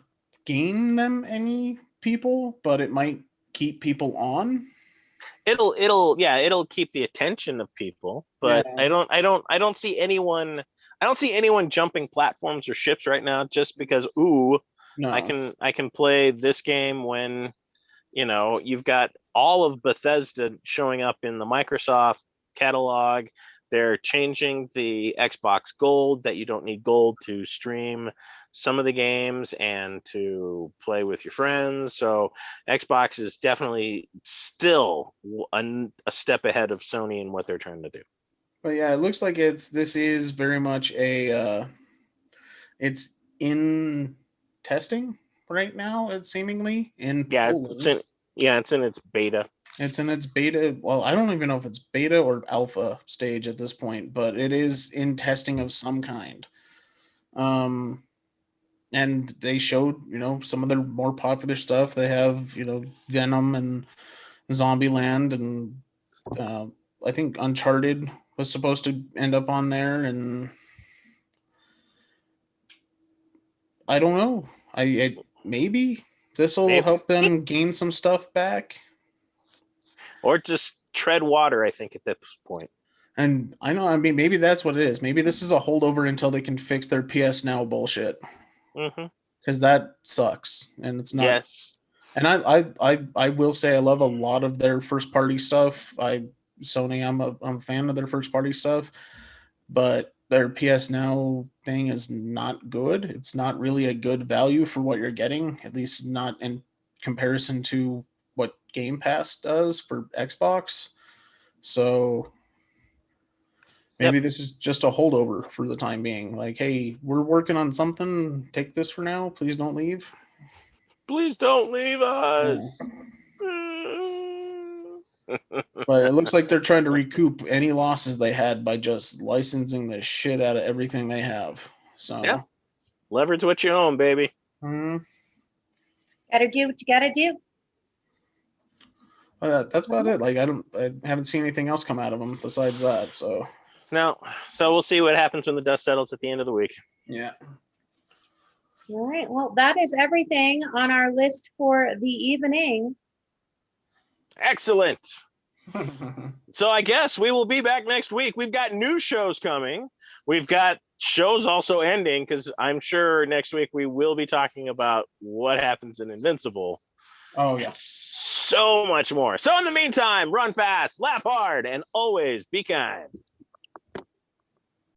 gain them any people, but it might keep people on. It'll keep the attention of people, but yeah. I don't see anyone jumping platforms or ships right now just because I can play this game when you've got all of Bethesda showing up in the Microsoft catalog. They're changing the Xbox Gold that you don't need gold to stream some of the games and to play with your friends. So Xbox is definitely still a step ahead of Sony in what they're trying to do. But yeah, it looks like this is very much it's in testing right now. It's seemingly in Poland. It's in its beta. It's in its beta. Well, I don't even know if it's beta or alpha stage at this point, but it is in testing of some kind. And they showed, some of their more popular stuff. They have, Venom and Zombieland, and I think Uncharted was supposed to end up on there, and I don't know. Maybe this will help them gain some stuff back. Or just tread water, I think, at this point. And maybe that's what it is. Maybe this is a holdover until they can fix their PS Now bullshit. Mm-hmm. Because that sucks, and it's not. Yes. And I will say I love a lot of their first party stuff. Sony, I'm a fan of their first party stuff, but their PS Now thing is not good. It's not really a good value for what you're getting, at least not in comparison to what Game Pass does for Xbox. So maybe this is just a holdover for the time being. Like, hey, we're working on something. Take this for now. Please don't leave. Please don't leave us. But it looks like they're trying to recoup any losses they had by just licensing the shit out of everything they have. So Yeah. Leverage what you own, baby. mhm. Gotta do what you gotta do. That's about it. Like I haven't seen anything else come out of them besides that. So No, so we'll see what happens when the dust settles at the end of the week. yeah. All right. Well, that is everything on our list for the evening. Excellent. So I guess we will be back next week. We've got new shows coming. We've got shows also ending because I'm sure next week we will be talking about what happens in Invincible. Oh yeah. So much more. So in the meantime, run fast, laugh hard, and always be kind.